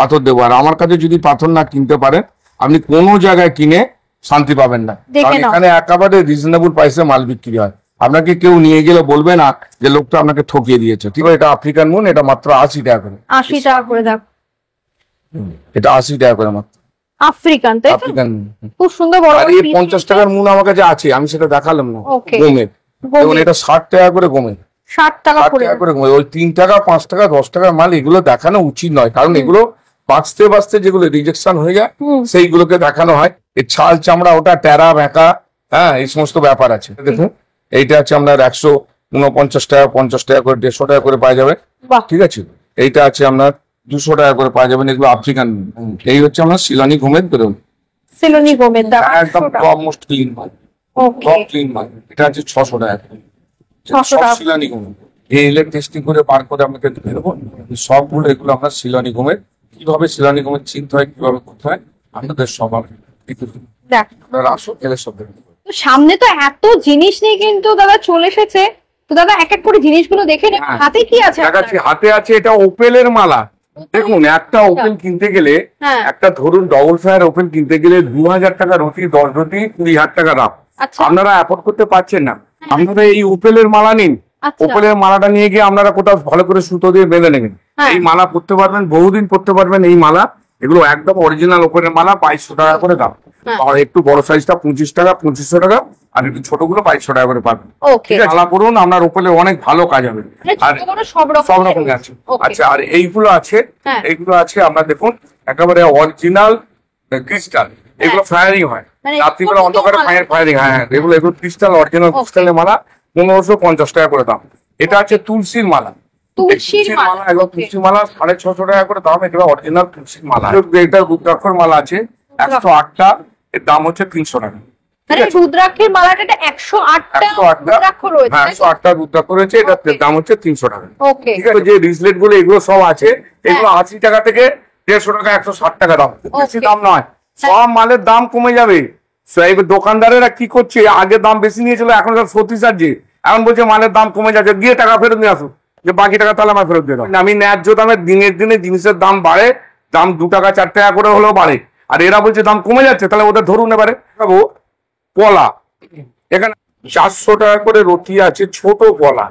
পাথর দেবো। আর আমার কাছে যদি পাথর না কিনতে পারেন, আপনি কোনো জায়গায় কিনে শান্তি পাবেন না, কারণ এখানে একেবারে রিজনেবল প্রাইসে মাল বিক্রি হয়। আপনাকে কেউ নিয়ে গেলে বলবে না যে লোকটা আপনাকে ঠকিয়ে দিয়েছে। ঠিক আছে, এটা আফ্রিকান মুন, এটা মাত্র 80 টাকা করে। 80 টাকা করে, দেখো এটা 80 টাকা করে মাত্র, আফ্রিকান, তাই তো? African moon. খুব সুন্দর বড় আর বড় এই piece 50 টাকার মুন আমার কাছে আছে, আমি সেটা দেখালাম না। ওকে, গমের, এবং এটা 60 টাকা করে গমের, 60 টাকা 60 করে, টাকা করে গমের। ওই 3 টাকা 5 টাকা 10 টাকার মাল এগুলো দেখানো উচিত নয়, কারণ এগুলো বাঁচতে বাঁচতে যেগুলো রিজেকশন হয়ে যায় সেইগুলোকে দেখানো হয়। এই ছাল চামড়া ওটা টেরা ভেঁকা, হ্যাঁ এই সমস্ত ব্যাপার আছে। দেখুন এইটা আছে আপনার 149 টাকা, 50 টাকা করে, 150 টাকা করে পাওয়া যাবে। বাহ, ঠিক আছে। এইটা আছে আপনার 200 টাকা করে পাওয়া যাবেন। এগুলো আফ্রিকান। এই হচ্ছে আমরা শিলানি ঘুমের বেরোন, সিলোনি গোমের দাম একদম টপ মোস্ট ক্লিন মাল, ওকে টপ ক্লিন মাল। এটা হচ্ছে 600 টাকা। 600 সব টাকা। শিলানি ঘুম এই টেস্টিং করে বার করে আমাকে দেবো সবগুলো। এগুলো আমরা শিলানি ঘুমের, কিভাবে শিলানি ঘুমের চিনতে হয়, কিভাবে করতে হয় আপনাদের সবার দেখ আপনারা আসো গেলে সব দেখবেন। তো সামনে তো এত জিনিস নিয়ে কিন্তু দাদা চলে এসেছে, তো দাদা এক এক করে জিনিসগুলো দেখে নেব। হ্যাঁ। হাতে কি আছে দেখাচ্ছি, হাতে আছে এটা ওপেলের মালা। দেখুন একটা ওপেল কিনতে গেলে, হ্যাঁ। একটা ধরুন ডবল ফায়ার ওপেল কিনতে গেলে 2000 টাকা রতি, 10 রতি 20,000 টাকা দাম। আচ্ছা। আপনারা অ্যাফোর্ড করতে পারছেন না, আপনারা এই ওপেলের মালা নিন। আচ্ছা। ওপেলের মালাটা নিয়ে গিয়ে আপনারা কোথাও ভালো করে সুতো দিয়ে বেঁধে নেবেন। হ্যাঁ। এই মালা পরতে পারবেন, বহুদিন পরতে পারবেন এই মালা। এগুলো একদম অরিজিনাল ওপেলের মালা, 2200 টাকা করে দাম। হ্যাঁ। আর একটু বড় সাইজটা 25 টাকা, 2500 টাকা, আর একটু ছোটগুলো 2200 টাকা করে পাবেন। ওকে ঠিক আছে, মালা পরুন, আপনার ওপেলে অনেক ভালো কাজ হবে। আর ছোট বড় সব রকম সব রকম আছে। Okay. আচ্ছা, আর এইগুলো আছে, হ্যাঁ। এইগুলো আছে আমরা দেখুন একেবারে অরিজিনাল ক্রিস্টাল। এগুলো ফায়ারিং হয় মানে রাত্রিবেলা এগুলো অন্ধকারে মালা? ফায়ারিং। হ্যাঁ, এগুলো ক্রিস্টাল, অরিজিনাল Okay. ক্রিস্টালের মালা, 1550 টাকা করে দাম। এটা আছে তুলসীর মালা। তুলসীর এই মালা, একদম okay. তুলসী মালা 650 টাকা করে দাম। এটা অরিজিনাল তুলসীর মালা। এটা রুদ্রাক্ষর মালা আছে 108টা, এর দাম হচ্ছে 300 টাকা। মানে রুদ্রাক্ষের মালাটা 108টা 108টা, রুদ্রাক্ষ রয়েছে হ্যাঁ 108টা রুদ্রাক্ষ রয়েছে। এটার Okay. দাম হচ্ছে 300 টাকা। ওকে ঠিক আছে, যে রিসলেট গুলো এগুলো সব আছে, এগুলো 80 টাকা থেকে 150 টাকা, 160 টাকা দাম, বেশি Okay. দাম নয়। সব মালের দাম কমে যাবে। So, এবার দোকানদারেরা কি করছে, আগে দাম বেশি নিয়েছিল, এখন সব সত্যি সাজছে, এখন বলছে মালের দাম কমে যাচ্ছে, গিয়ে টাকা ফেরত নিয়ে আসো, যে বাকি টাকা তাহলে আমার ফেরত দিয়ে দাও। আমি ন্যায্য দামে দিনের দিনে জিনিসের দাম বাড়ে, দাম 2 টাকা 4 টাকা করে হলেও বাড়ে, আর এরা বলছে দাম কমে যাচ্ছে, তাহলে ওদের ধরুন এবারে পলা। এখানে 400 টাকা করে রতি আছে, ছোট পলা,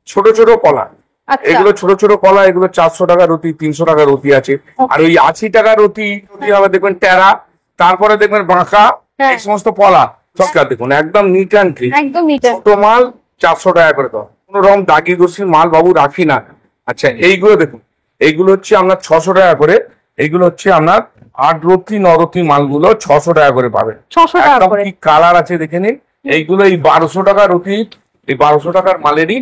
ছোট ছোট পলা। আচ্ছা এগুলো ছোট ছোট কলা, এগুলো 400 টাকা রতি, 300 টাকা রতি আছে। আর ওই 80 টাকা রতি হবে দেখবেন টেরা, তারপরে দেখবেন বাঁকা, হ্যাঁ। এই সমস্ত পলা সবটা দেখুন একদম নিট অ্যান্ড ক্লিন। একদম নিটা ছোট মাল 400 টাকা করে দাও, কোন রকম দাগি দোষী মাল বাবু রাখি না। আচ্ছা, এইগুলো দেখুন, এইগুলো হচ্ছে আপনার 600 টাকা করে। এইগুলো হচ্ছে আপনার 8 রতি 9 রতি মালগুলো 600 টাকা করে পাবেন। 600 টাকা একদম করে কি কালার আছে দেখে নিন। এইগুলো এই 1200 টাকা রতি, এই 1200 টাকার মালেরই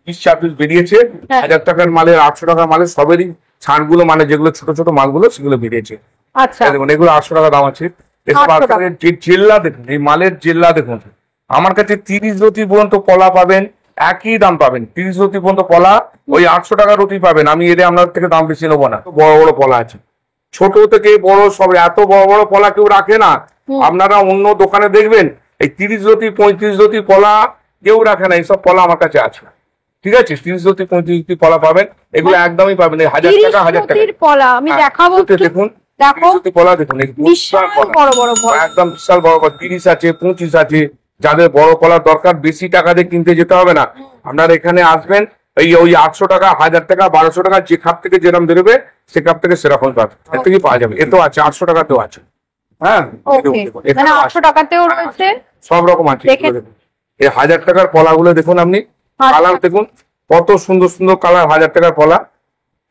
20 পিস বেরিয়েছে। হ্যাঁ। 1000 টাকার মালের, 800 টাকার মালের সবেরই ছাড়গুলো, মানে যেগুলো ছোট ছোট মালগুলো সেগুলো বেরিয়েছে। আচ্ছা দেখুন এগুলো 800 টাকা দাম আছে। এসব 800 টাকা। আপনাদের যে জেল্লা দেখুন, এই মালের জেল্লা দেখুন, আমার কাছে 30 রতি পর্যন্ত পলা পাবেন, একই দাম পাবেন। 30 রতি পর্যন্ত পলা ওই 800 টাকা রতি পাবেন। আমি এদের আপনার থেকে দাম বেশি নেবো না। বড় বড় পলা আছে, ছোট থেকে বড় সব, এত বড় বড় পলা কেউ রাখে না। আপনারা অন্য দোকানে দেখবেন এই 30 রতি 35 রতি পলা কেউ রাখে না, এইসব পলা আমার কাছে আছে। ঠিক আছে, 30 রতি 35 রতি পলা পাবেন, এগুলো একদমই পাবেন এই 1000 টাকা 1000 টাকা। তিরিশ পলা আমি হ্যাঁ, দেখাবো দেখুন, একটু। দেখুন দেখো 30 রতি পলা দেখুন, এই বিশাল পলা। বড় বড় পলা একদম বিশাল বড় বড় 30 আছে, 25 আছে। যাদের বড় কলার দরকার, বেশি টাকা দিয়ে কিনতে যেতে হবে না। আপনারা এখানে আসবেন, ওই 800 টাকা 1000 টাকা 1200 টাকা যে খাপ থেকে যেরকম বেরোবে সে খাপ থেকে সেরকম পাবে, এর থেকে পাওয়া যাবে। এতেও আছে 800 টাকাতেও আছে। হ্যাঁ, ওকে দেখুন, দেখুন, মানে এখানেও আছে। 800 টাকাতেও রয়েছে। সব রকম আছে। দেখে- এগুলো দেখুন। এই 1000 টাকার কলাগুলো দেখুন, আপনি কালার দেখুন কত সুন্দর সুন্দর কালার। 1000 টাকার কলা,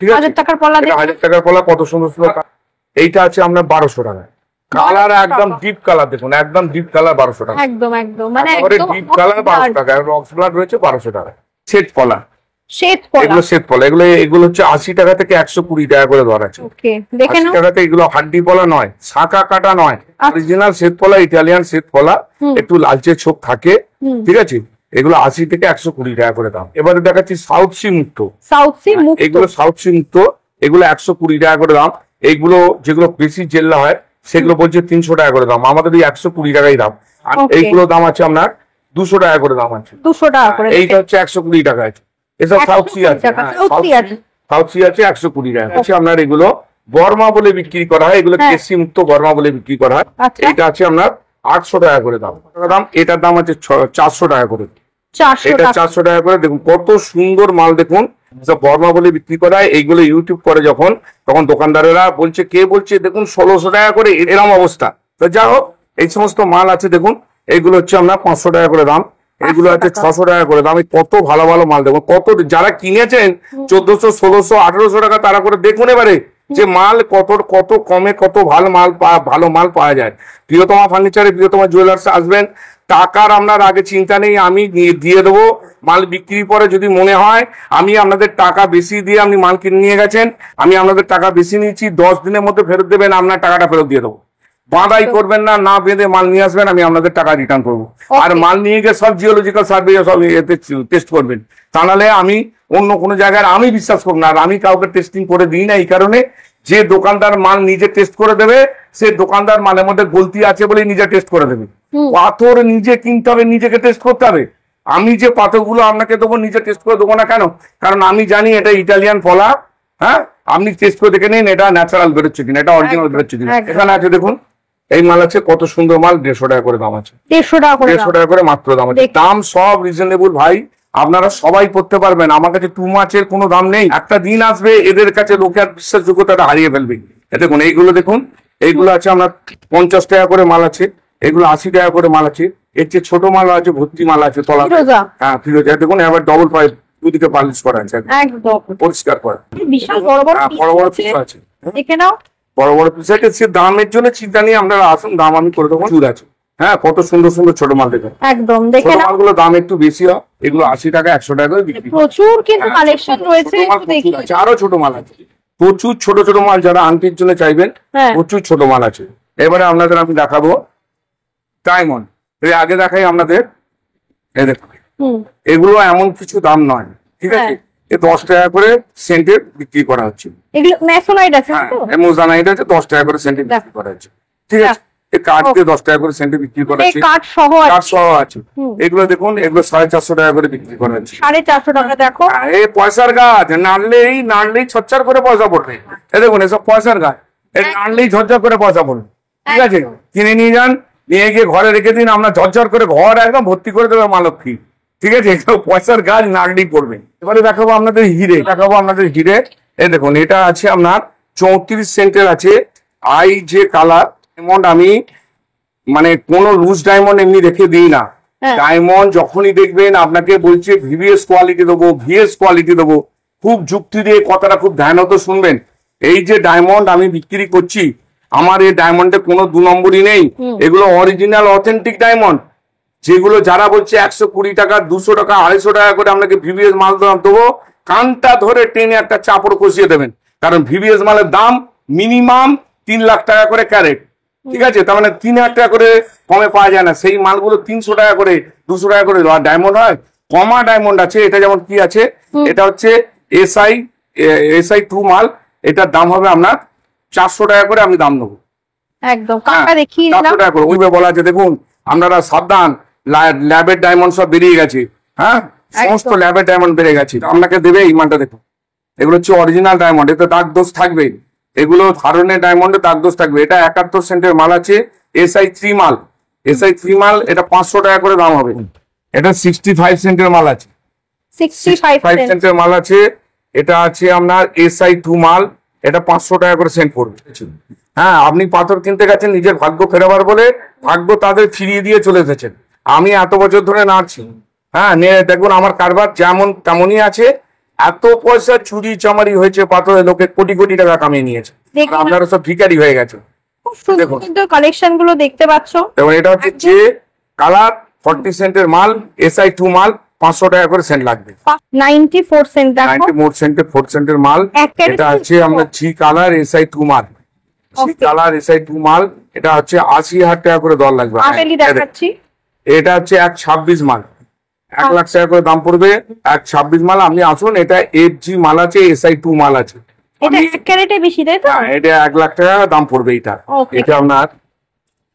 ঠিক আছে, 1000 টাকার পলা এটা দেখুন। 1000 টাকার কলা, কত সুন্দর সুন্দর colour। এইটা আছে আপনার 1200 টাকা। কালার 1200 একদম টাকা। ডিপ কালার দেখুন, একদম ডিপ কালার 1200 টাকা। একদম একদম মানে একেবারে একদম ডিপ কালার 1200 টাকা, রক্স ব্লাড রয়েছে 1200 টাকা। সেট পলা, শ্বেত পলা। এগুলো সেট পলা, এগুলো হচ্ছে 80 টাকা থেকে 120 টাকা করে দর আছে। ওকে দেখে 80 নাও। টাকাতে এগুলো হাড্ডি পলা নয়, শাঁখা কাটা নয়, অরিজিনাল সেট পলা, ইটালিয়ান সেট পলা, একটু লালচে ছোপ থাকে। ঠিক আছে, এগুলো 80 থেকে 120 টাকা করে দাম। এবারে দেখাচ্ছি সাউথ সি মুক্ত। সাউথ সি মুক্ত। এগুলো সাউথ সি মুক্ত, এগুলো 120 টাকা করে দাম। এইগুলো যেগুলো বেশি জেল্লা হয় সেগুলো বলছে 300 টাকা করে দাম, আমাদের এই 120 টাকাই দাম। আর Okay. এইগুলো দাম আছে আপনার 200 টাকা করে দাম আছে। 200 টাকা করে এইটা হচ্ছে 120 টাকা আছে। এসব সাউথ সি 120 আছে, টাকা, হ্যাঁ, সাউথ সি আছে। সাউথ সি আছে 120 টাকা আছে। আপনার এগুলো বর্মা বলে বিক্রি করা হয়, এগুলো হ্যাঁ। কেসি মুক্ত বর্মা বলে বিক্রি করা হয়। আচ্ছা। এটা আছে আপনার 800 টাকা করে দাম। এটার দাম আছে 400 টাকা করে। 400 এটা টাকা। 400 টাকা করে। দেখুন কত সুন্দর মাল দেখুন, সব বর্মা বলে বিক্রি করা হয়। এইগুলো ইউটিউব করে যখন, তখন দোকানদারেরা বলছে, কে বলছে দেখুন 1600 টাকা করে, এরকম অবস্থা। তো যা হোক, এই সমস্ত মাল আছে দেখুন, এইগুলো হচ্ছে আপনার 500 টাকা করে দাম, এগুলো আছে 600 টাকা করে দাম। এই কত ভালো ভালো মাল দেখুন, কত যারা কিনেছেন 1400 1600 1800 টাকা, তারা করে দেখুন এবারে যে মাল কত কত কমে কত ভালো মাল ভালো মাল পাওয়া যায়। প্রিয়তমা ফার্নিচারে, প্রিয়তমা জুয়েলার্স আসবেন, টাকার আপনার আগে চিন্তা নেই, আমি দিয়ে দেবো। মাল বিক্রির পরে যদি মনে হয় আমি আপনাদের টাকা বেশি দিয়ে আপনি মাল কিনে নিয়ে গেছেন, আমি আপনাদের টাকা বেশি নিয়েছি, 10 দিনের মধ্যে ফেরত দেবেন, আপনার টাকাটা ফেরত দিয়ে দেবো। বাঁধাই করবেন না, না বেঁধে মাল নিয়ে আসবেন, আমি আপনাদের টাকা রিটার্ন করবো। আর মাল নিয়ে গিয়ে সব জিওলজিক্যাল সার্ভে সব এতে টেস্ট করবেন, তা নাহলে আমি অন্য কোনো জায়গায় আমি বিশ্বাস করব না। আর আমি কাউকে টেস্টিং করে দিই না এই কারণে, যে দোকানদার মাল নিজে টেস্ট করে দেবে, সে দোকানদার মালের মধ্যে গলতি আছে বলে নিজে টেস্ট করে দেবে। পাথর নিজে কিনতে হবে, নিজেকে টেস্ট করতে হবে। আমি যে পাথরগুলো আপনাকে দেবো নিজে টেস্ট করে দেবো না কেন? কারণ আমি জানি এটা ইটালিয়ান ফলা। হ্যাঁ, আপনি টেস্ট করে দেখে নিন এটা ন্যাচারাল বেরোচ্ছে কিনা, এটা অরিজিনাল বেরোচ্ছে কিনা। এখানে আছে দেখুন, এই মাল আছে, কত সুন্দর মাল, 150 টাকা করে দাম আছে। 150 টাকা করে মাত্র দাম আছে। দাম সব রিজনেবল ভাই, আপনারা সবাই পড়তে পারবেন। আমার কাছে টু মাছের কোনো দাম নেই। একটা দিন আসবে এদের কাছে লোকে আর বিশ্বাসযোগ্যতাটা হারিয়ে ফেলবে। দেখুন এইগুলো দেখুন, এইগুলো আছে আপনার 50 টাকা করে মাল আছে, এগুলো 80 টাকা করে মাল আছে। এর চেয়ে ছোট মাল আছে, ভর্তি মাল আছে তলা। হ্যাঁ, ফিরোজা দেখুন, এবার ডবল পাইপ দুদিকে পালিশ করা আছে, একদম পরিষ্কার করা। বিশাল বড় বড় বড় বড় পিস আছে, দেখে নাও, বড় বড় পিস আছে। সে দামের জন্য চিন্তা নেই, আপনারা আসুন, দাম আমি করে দেবো। চুর আছে, হ্যাঁ, কত সুন্দর সুন্দর ছোট মাল দেখুন। একদম দেখে ছোট নাও, মালগুলো দাম একটু বেশি হয়, এগুলো 80 টাকা 100 টাকা করে বিক্রি। প্রচুর কিন্তু কালেকশন রয়েছে, ছোট মাল একটু দেখি। প্রচুর আছে, আরো ছোট মাল আছে, প্রচুর ছোট ছোট মাল যারা আন্টির জন্য চাইবেন, হ্যাঁ। প্রচুর ছোট মাল আছে। এবারে আপনাদের আমি দেখাবো ডায়মন্ড। এর আগে দেখাই আপনাদের, এই দেখুন, এগুলো এমন কিছু দাম নয়, ঠিক আছে? এ 10 টাকা করে সেন্টের বিক্রি করা হচ্ছে। এগুলো ম্যাসোনাইট আছে হ্যাঁ, তো? মোজানাইট আছে, 10 টাকা করে সেন্টে বিক্রি করা হচ্ছে, ঠিক আছে? এই কাঠ দিয়ে 10 টাকা করে সেন্টে বিক্রি করা হচ্ছে, কাঠ সহ কাঠ সহ আছে। এগুলো দেখুন, এগুলো 450 টাকা করে বিক্রি করা হচ্ছে। 450 টাকা। দেখো, এই পয়সার গাছ, নাড়লেই ছচ্ছর করে পয়সা পড়বে। এই দেখুন, এসব পয়সার গাছ, এই নাড়লেই ঝরঝর করে পয়সা পড়বে, ঠিক আছে? কিনে নিয়ে যান, নিয়ে গিয়ে ঘরে রেখে দিন, আমরা ঝরঝর করে ঘর একদম ভর্তি করে দেবে মা লক্ষ্মী, ঠিক আছে? এসব পয়সার গাছ নাড়লেই পড়বে। এবারে দেখাবো আপনাদের হিরে, এই দেখুন, এটা আছে আপনার 34 সেন্টের আছে, আই যে কালার ডায়মন্ড। আমি মানে কোনো লুজ ডায়মন্ড এমনি রেখে দিই না। ডায়মন্ড যখনই দেখবেন আপনাকে বলছে ভিভিএস কোয়ালিটি দেবো, ভিএস কোয়ালিটি দেবো, খুব যুক্তি দিয়ে কথাটা খুব ধ্যানত শুনবেন। এই যে ডায়মন্ড আমি বিক্রি করছি, আমার এই ডায়মন্ডে কোনো 2 নম্বরই নেই। এগুলো অরিজিনাল অথেন্টিক ডায়মন্ড, যেগুলো যারা বলছে 120 টাকা 200 টাকা 250 টাকা করে আপনাকে ভিভিএস মাল দেবো, কানটা ধরে টেনে একটা চাপড় কষিয়ে দেবেন। কারণ ভিভিএস মালের দাম মিনিমাম 3 লাখ টাকা করে ক্যারেট, ঠিক আছে? তার মানে 3000 টাকা করে কমে পাওয়া যায় না। সেই মালগুলো 300 টাকা করে 200 টাকা করে ডায়মন্ড হয়। কমা ডায়মন্ড আছে, এটা যেমন কি আছে, এটা হচ্ছে এসআই 2 মাল, এটার দাম হবে আপনার 400 টাকা করে আমি দাম নেবো। একদম কাকা দেখিয়ে দিলাম 400 টাকা করে। ওইভাবে বলা আছে, দেখুন আপনারা সাবধান, ল্যাবের ডায়মন্ড সব বেরিয়ে গেছে, হ্যাঁ, সমস্ত ল্যাবের ডায়মন্ড বেড়ে গেছে। আপনাকে দেবে এই মালটা, দেখুন, এগুলো হচ্ছে অরিজিনাল ডায়মন্ড, এতে দাগ দোষ থাকবে। এগুলো ধরনের ডায়মন্ডে দাগ দোষ থাকবে। এটা 71 সেন্টের মাল আছে, এসআই 3 মাল, এটা 500 টাকা করে দাম হবে। এটা 65 সেন্টের মাল আছে, 65 সেন্ট। সেন্টের মাল আছে। এটা আছে আপনার এসআই 2 মাল, এটা 500 টাকা করে সেন্ট পড়বে। হ্যাঁ, আপনি পাথর কিনতে গেছেন নিজের ভাগ্য ফেরাবার বলে, ভাগ্য তাদের ফিরিয়ে দিয়ে চলে এসেছেন। আমি এত বছর ধরে নাড়ছি, হ্যাঁ, দেখুন আমার কারবার যেমন তেমনই আছে। এত পয়সা চুরি চামারি হয়েছে পাথরে, লোকে কোটি কোটি টাকা কামিয়ে নিয়েছে, আর আপনারা সব ভিখারি হয়ে গেছে। খুব সুন্দর সুন্দর কালেকশন গুলো দেখতে পাচ্ছ। এবং এটা হচ্ছে যে কালার 40 সেন্টের মাল, এসআই 2 মাল, 500 টাকা করে সেন্ট লাগবে। 94 সেন্ট। দেখো 94 সেন্টের 4 সেন্টের মাল। এটা আছে আমরা জি কালার এসআই 2 মাল, জি কালার এসআই 2 মাল, এটা হচ্ছে 80,000 টাকা করে দর লাগবে। আমেলি দেখাচ্ছি, এটা হচ্ছে 126 মাল, 1 লাখ টাকা করে দাম পড়বে। 126 মাল, আপনি আসুন। এটা 8G মাল আছে, এসআই 2 মাল আছে। এটা 1 ক্যারেটে বেশি, তাই তো? হ্যাঁ, এটা 1 লাখ টাকা দাম পড়বে। এটা আপনার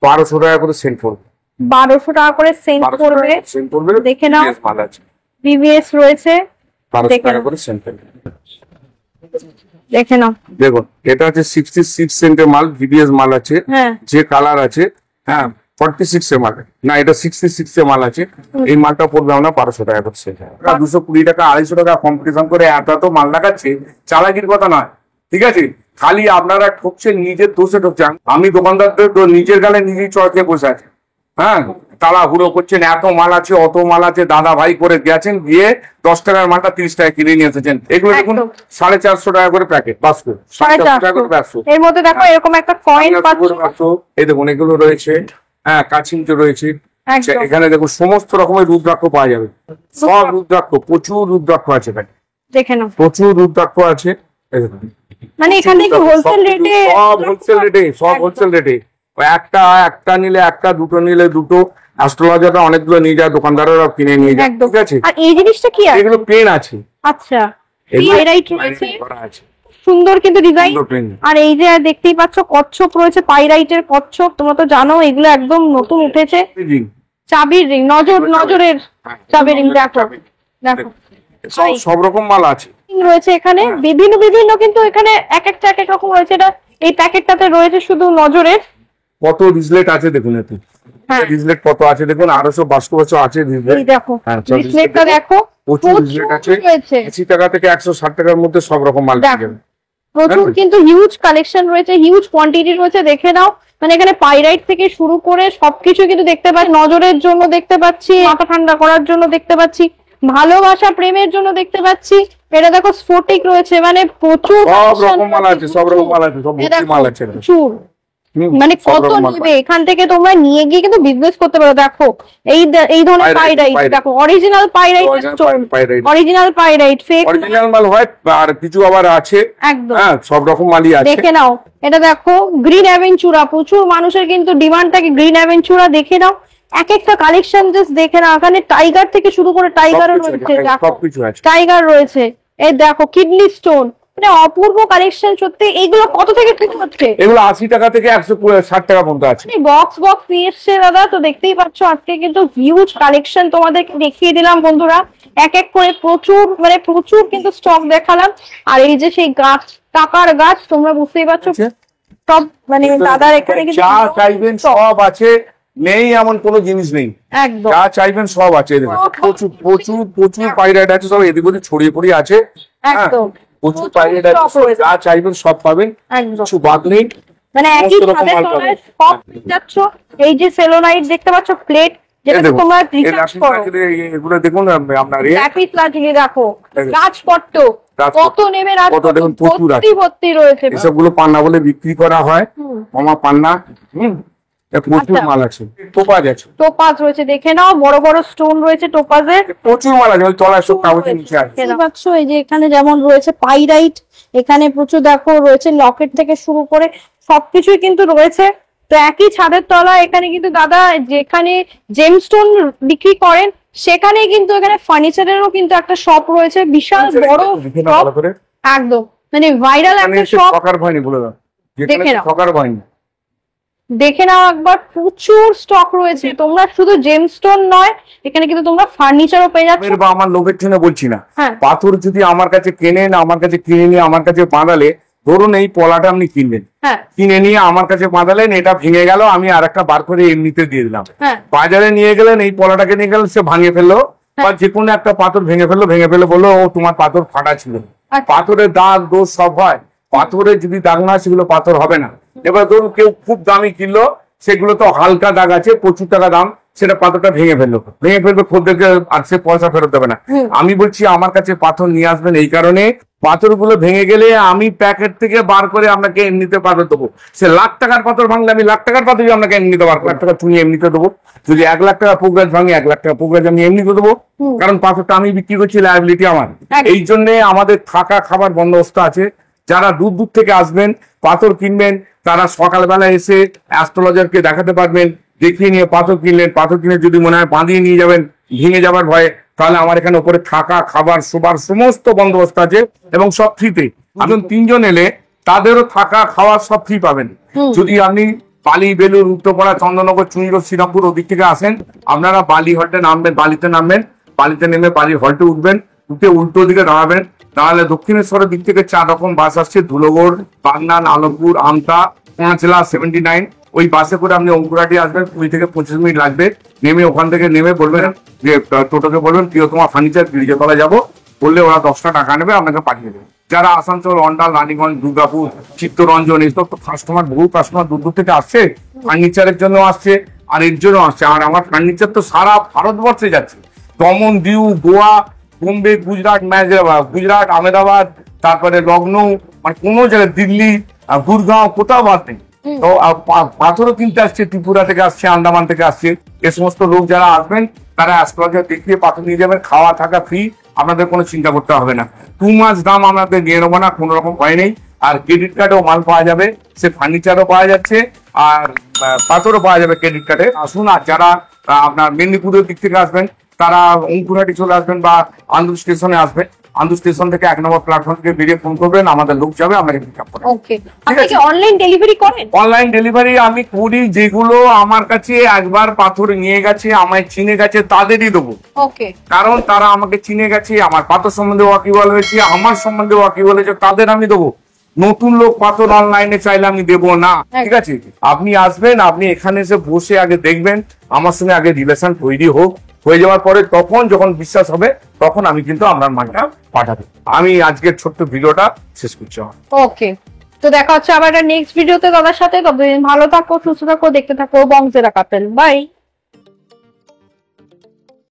1200 টাকা করে সেন্ট পড়বে, 1200 টাকা করে সেন্ট পড়বে। দেখে নাও, মাল আছে, ভিভিএস রয়েছে, 1200 টাকা করে সেন্ট পড়বে। দেখে নাও, দেখুন, এটা হচ্ছে 66 সেন্টের মাল, ভিভিএস মাল আছে, যে কালার আছে। হ্যাঁ, 46 এর মাল না, এটা 66 এর মাল আছে। এই মালটা পড়বে আমরা 1200 টাকা করে সেন্ট। 220 টাকা 250 টাকা কম্পিটিশন করে এত মাল লাগাচ্ছে, চালাকির কথা নয়, ঠিক আছে? খালি আপনারা ঠকছেন, নিজের দোষে ঠকছেন। আমি দোকানদারদের নিজের গালে নিজেই চড়কে বসে আছে, হ্যাঁ, তাড়াহুড়ো করছেন, এত মাল আছে অত মাল আছে, দাদা ভাই করে গেছেন, গিয়ে 10 টাকার মালটা 30 টাকা কিনে নিয়ে এসেছেন। এগুলো দেখুন 450 টাকা করে প্যাকেট, 450 টাকা করে ব্যবসা। এর মধ্যে দেখো এরকম একটা কয়েন পাচ্ছ। এই দেখুন, এগুলো রয়েছে, হ্যাঁ, কাচিমচো রয়েছে, একদম। এখানে দেখো সমস্ত রকমের রুদ্রাক্ষ পাওয়া যাবে, সব রুদ্রাক্ষ, প্রচুর রুদ্রাক্ষ আছে এখানে, দেখে নাও, প্রচুর রুদ্রাক্ষ আছে। এই দেখুন, মানে এখানে কি হোলসেল রেটে? সব হোলসেল রেটে, সব হোলসেল রেটে। একটা নিলে একটা, দুটো নিলে দুটো। অ্যাস্ট্রোলজাররা অনেকগুলো নিয়ে যায়, দোকানদাররা কিনে নিয়ে যায়, একদম। ঠিক আছে। আর এই জিনিসটা কি আছে? এগুলো পেন আছে, আচ্ছা, এগুলো পাইরাইট রয়েছে, করা আছে, সুন্দর কিন্তু ডিজাইন। সুন্দর pen। আর এই যে দেখতেই পাচ্ছ কচ্ছপ রয়েছে, পাইরাইটের কচ্ছপ, তোমরা তো জানো এগুলো একদম নতুন উঠেছে। জি। চাবির রিং, নজরের চাবির রিং, দেখো দেখো সব রকম মাল আছে রয়েছে এখানে, বিভিন্ন বিভিন্ন, কিন্তু এখানে এক একটা এক এক রকম রয়েছে। এটা এই প্যাকেটটাতে রয়েছে শুধু নজরের। কত রিজলেট আছে দেখুন, এতে হ্যাঁ, রিজলেট কত আছে দেখুন, 852 আছে এই রিজলেট। দেখো হ্যাঁ, ডিসপ্লেটা দেখো, প্রচুর রিজলেট আছে, রয়েছে 80 টাকা থেকে 160 টাকার মধ্যে সব রকম মাল পেয়ে যাবেন। প্রচুর, কিন্তু হিউজ কালেকশন রয়েছে, হিউজ কোয়ান্টিটি রয়েছে, দেখে নাও। মানে এখানে পাইরাইট থেকে শুরু করে সবকিছু কিন্তু দেখতে পাচ্ছি, নজরের জন্য দেখতে পাচ্ছি, মাথা ঠান্ডা করার জন্য দেখতে পাচ্ছি, ভালোবাসা প্রেমের জন্য দেখতে পাচ্ছি। এটা দেখো স্ফটিক রয়েছে, মানে প্রচুর সব collection রকম মাল আছে, সব রকম মাল আছে, সব এ ভর্তি দেখো, মাল আছে। প্রচুর। মানে সব কত রকম মাল নেবে এখান থেকে, তোমরা নিয়ে গিয়ে কিন্তু বিজনেস করতে পারো। দেখো এই ধরনের পাইরাইট, দেখো original pyrite, original pyrite, fake original মাল হয়, আর কিছু আবার আছে। একদম। হ্যাঁ, সব রকম মালই আছে। দেখে নাও, এটা দেখো গ্রিন অ্যাভেঞ্চুরা, প্রচুর মানুষের কিন্তু ডিমান্ড থাকে গ্রিন অ্যাভেঞ্চুরা। দেখে নাও এক একটা কালেকশন, জাস্ট দেখে নাও। এখানে টাইগার থেকে শুরু করে টাইগারও রয়েছে, দেখো সবকিছু আছে, টাইগার রয়েছে। এই দেখো কিডনি স্টোন, মানে অপূর্ব কালেকশন সত্যি। এইগুলো কত থেকে শুরু হচ্ছে? এগুলো 80 টাকা থেকে 160 টাকা পর্যন্ত আছে। বক্স বক্স নিয়ে এসছে দাদা, তো দেখতেই পাচ্ছ আজকে কিন্তু হিউজ কালেকশন তোমাদেরকে দেখিয়ে দিলাম বন্ধুরা, এক এক করে প্রচুর, মানে প্রচুর কিন্তু স্টক দেখালাম। আর এই যে সেই গাছ, টাকার গাছ, তোমরা বুঝতেই পারছো সব, মানে দাদার এখানে কিন্তু যা চাইবেন সব আছে, নেই এমন কোনো জিনিস নেই, একদম যা চাইবেন সব আছে। এই দেখুন, প্রচুর প্রচুর প্রচুর পাইরাইট আছে, সব এদিক ওদিক ছড়িয়ে পড়িয়ে আছে। হ্যাঁ, একদম প্রচুর পাইরাইট আছে, stock রয়েছে। যা চাইবেন সব পাবেন, একদম। কিছু বাদ নেই। মানে একই সমস্ত রকম ছাদের মাল তলায় পাবেন। সব পেয়ে যাচ্ছ। এই যে সেলোনাইট দেখতে পাচ্ছ, প্লেট, এই যেটা দেখুন, তোমরা এই রিচার্জ লাঠি করো, লাঠি এগুলো দেখুন আপনার ল্যাপিস লাঠিয়ে দেখো, দেখুন। গাছপট্ট, গাছপট্ট। কত নেবে কত দেখুন, প্রচুর আছে। ভর্তি ভর্তি রয়েছে। এসব গুলো পান্না বলে বিক্রি করা হয়, মামা পান্না। প্রচুর আচ্ছা। মাল আছে, টোপাজ আছে, টোপাজ রয়েছে, দেখে নাও, বড় বড় স্টোন রয়েছে টোপাজের। প্রচুর মাল আছে, ওই তলায় সব কাগজের নিচে আছে। দেখতে পাচ্ছ এই যে এখানে যেমন রয়েছে পাইরাইট, এখানে প্রচুর দেখো রয়েছে লকেট থেকে শুরু করে সবকিছুই কিন্তু রয়েছে। তো একই ছাদের তলায় এখানে কিন্তু দাদা যেখানে জেমস্টোন বিক্রি করেন, সেখানে কিন্তু এখানে ফার্নিচারেরও কিন্তু একটা শপ রয়েছে, বিশাল বড় দেখে নাও শপ, ভালো করে। একদম মানে ভাইরাল এখানে একটা এসে শপ। ঠকার ভয় নেই, বলে দাও, যেখানে দেখে নাও। ঠকার ভয় নেই। দেখে নাও একবার, প্রচুর স্টক রয়েছে। তোমরা শুধু জেমস্টোন নয়, এখানে কিন্তু তোমরা ফার্নিচারও পেয়ে যাচ্ছ। বা আমার লোভের জন্য বলছি না, হ্যাঁ। পাথর যদি আমার কাছে কেনেন, আমার কাছে কিনে নিয়ে আমার কাছে বাঁধালে, ধরুন এই পলাটা আপনি কিনলেন, হ্যাঁ কিনে নিয়ে আমার কাছে বাঁধালেন, এটা ভেঙে গেল, আমি আর একটা বার করে এমনিতে দিয়ে দিলাম। হ্যাঁ বাজারে নিয়ে গেলেন, এই পলাটাকে নিয়ে গেলেন, সে ভাঙে ফেললো, বা যে কোনো একটা পাথর ভেঙে ফেললো, বললো ও তোমার পাথর ফাটা ছিল। আচ্ছা। পাথরের দাগ দোষ সব হয়, পাথরের যদি দাগ না, সেগুলো পাথর হবে না। এবার ধরুন কেউ খুব দামি কিনলো, সেগুলো তো হালকা দাগ আছে, প্রচুর টাকা দাম, সেটা পাথরটা ভেঙে ফেলবে, খদ্দেরকে আর সে পয়সা ফেরত দেবে না। আমি বলছি আমার কাছে পাথর নিয়ে আসবেন এই কারণে, পাথরগুলো ভেঙে গেলে আমি প্যাকেট থেকে বার করে আপনাকে এমনিতে পাথর দেবো। সে লাখ টাকার পাথর ভাঙলে আমি লাখ টাকার পাথর আপনাকে এমনিতে বার করে, 1 টাকা চুনি এমনিতে দেবো। যদি 1 লাখ টাকা পোকরাজ ভাঙে, 1 লাখ টাকা পোকরাজ আমি এমনিতে দেবো, কারণ পাথরটা আমি বিক্রি করছি, লায়াবিলিটি আমার। এই জন্য আমাদের থাকা খাবার বন্দোবস্ত আছে। যারা দূর দূর থেকে আসবেন, পাথর কিনবেন, তারা সকালবেলা এসে অ্যাস্ট্রোলজারকে দেখাতে পারবেন, দেখিয়ে নিয়ে পাথর কিনলেন, পাথর কিনে যদি মনে হয় বাঁধিয়ে নিয়ে যাবেন ভেঙে যাবার ভয়ে, তাহলে আমার এখানে উপরে থাকা খাবার শোবার সমস্ত বন্দোবস্ত আছে, এবং সব ফ্রিতে। একজন 3 জন এলে তাদেরও থাকা খাওয়া সব ফ্রি পাবেন। যদি আপনি বালি, বেলুর, উত্তরপাড়া, চন্দননগর, চুনিরোড, শ্রীরামপুর ওদিক থেকে আসেন, আপনারা বালি হল্টে নামবেন, বালিতে নেমে বালির হল্টে উঠবেন, উঠে উল্টো দিকে দাঁড়াবেন, দাঁড়ালে দক্ষিণেশ্বরের দিক থেকে 4 রকম বাস আসছে, ধুলোগড়, বাগনান, আলমপুর, আমতা, পাঁচলা, 79। ওই বাসে করে আপনি অঙ্কুরাটি আসবেন, 20 থেকে 25 মিনিট লাগবে। নেমে ওখান থেকে নেমে বলবেন যে টোটোকে বলবেন প্রিয়তমা ফার্নিচার গিরিজাতলা যাবো, বললে ওরা 10টা টাকা নেবে, আপনাকে পাঠিয়ে দেবে। যারা আসানসোল, অন্ডাল, রানীগঞ্জ, দুর্গাপুর, চিত্তরঞ্জন, এইসব তো কাস্টমার, বহু কাস্টমার দূর দূর থেকে আসছে, ফার্নিচারের জন্য আসছে, আর এর জন্য আসছে। আর আমার ফার্নিচার তো সারা ভারতবর্ষে যাচ্ছে, দমন, দিউ, গোয়া, বোম্বে, গুজরাট, আহমেদাবাদ, তারপরে লখনৌ, মানে কোনো জায়গায়, দিল্লি, গুরগাঁও, কোথাও বাদ নেই। তো পাথরও কিনতে আসছে, ত্রিপুরা থেকে আসছে, আন্দামান থেকে আসছে। এ সমস্ত লোক যারা আসবেন তারা অ্যাস্ট্রোলজার দেখিয়ে পাথর নিয়ে যাবেন, খাওয়া থাকা ফ্রি, আপনাদের কোনো চিন্তা করতে হবে না। 2 মাস দাম আমাদের নিয়ে নেবো না, কোনো রকম ভয় নেই। আর ক্রেডিট কার্ডেও মাল পাওয়া যাবে, সে ফার্নিচারও পাওয়া যাচ্ছে আর পাথরও পাওয়া যাবে ক্রেডিট কার্ডে। আসুন, আর যারা আপনার মেদিনীপুরের দিক থেকে আসবেন তারা অঙ্কুরহাটি চলে আসবেন বা আন্দুল স্টেশনে আসবেন। আন্দুল স্টেশন থেকে 1 নম্বর প্ল্যাটফর্ম থেকে বেরিয়ে ফোন করবেন, আমাদের লোক যাবে, আপনাকে পিক আপ করবে। ওকে, আপনি কি অনলাইন ডেলিভারি করেন? অনলাইন ডেলিভারি আমি করি, যেগুলো আমার কাছে একবার পাথর নিয়ে গেছে, আমায় চিনে গেছে, তাদেরই দেবো। ওকে, কারণ তারা আমাকে চিনে গেছে, আমার পাথর সম্বন্ধে ওয়াকিবল হয়েছে, আমার সম্বন্ধে ওয়াকিবল হয়েছে, তাদের আমি দেবো। নতুন লোক পাথর অনলাইনে চাইলে আমি দেবো না, ঠিক আছে? আপনি আসবেন, আপনি এখানে এসে বসে আগে দেখবেন, আমার সঙ্গে আগে রিলেশন তৈরি হোক, হয়ে যাওয়ার পরে তখন যখন বিশ্বাস হবে তখন আমি কিন্তু আপনার মালটা পাঠাবো। আমি আজকের ছোট্ট ভিডিওটা শেষ করছি। ওকে, তো দেখা হচ্ছে আবার নেক্সট ভিডিওতে দাদার সাথে। ততদিন ভালো থাকো, সুস্থ থাকো, দেখতে থাকো বংজেলা কাপেল। বাই।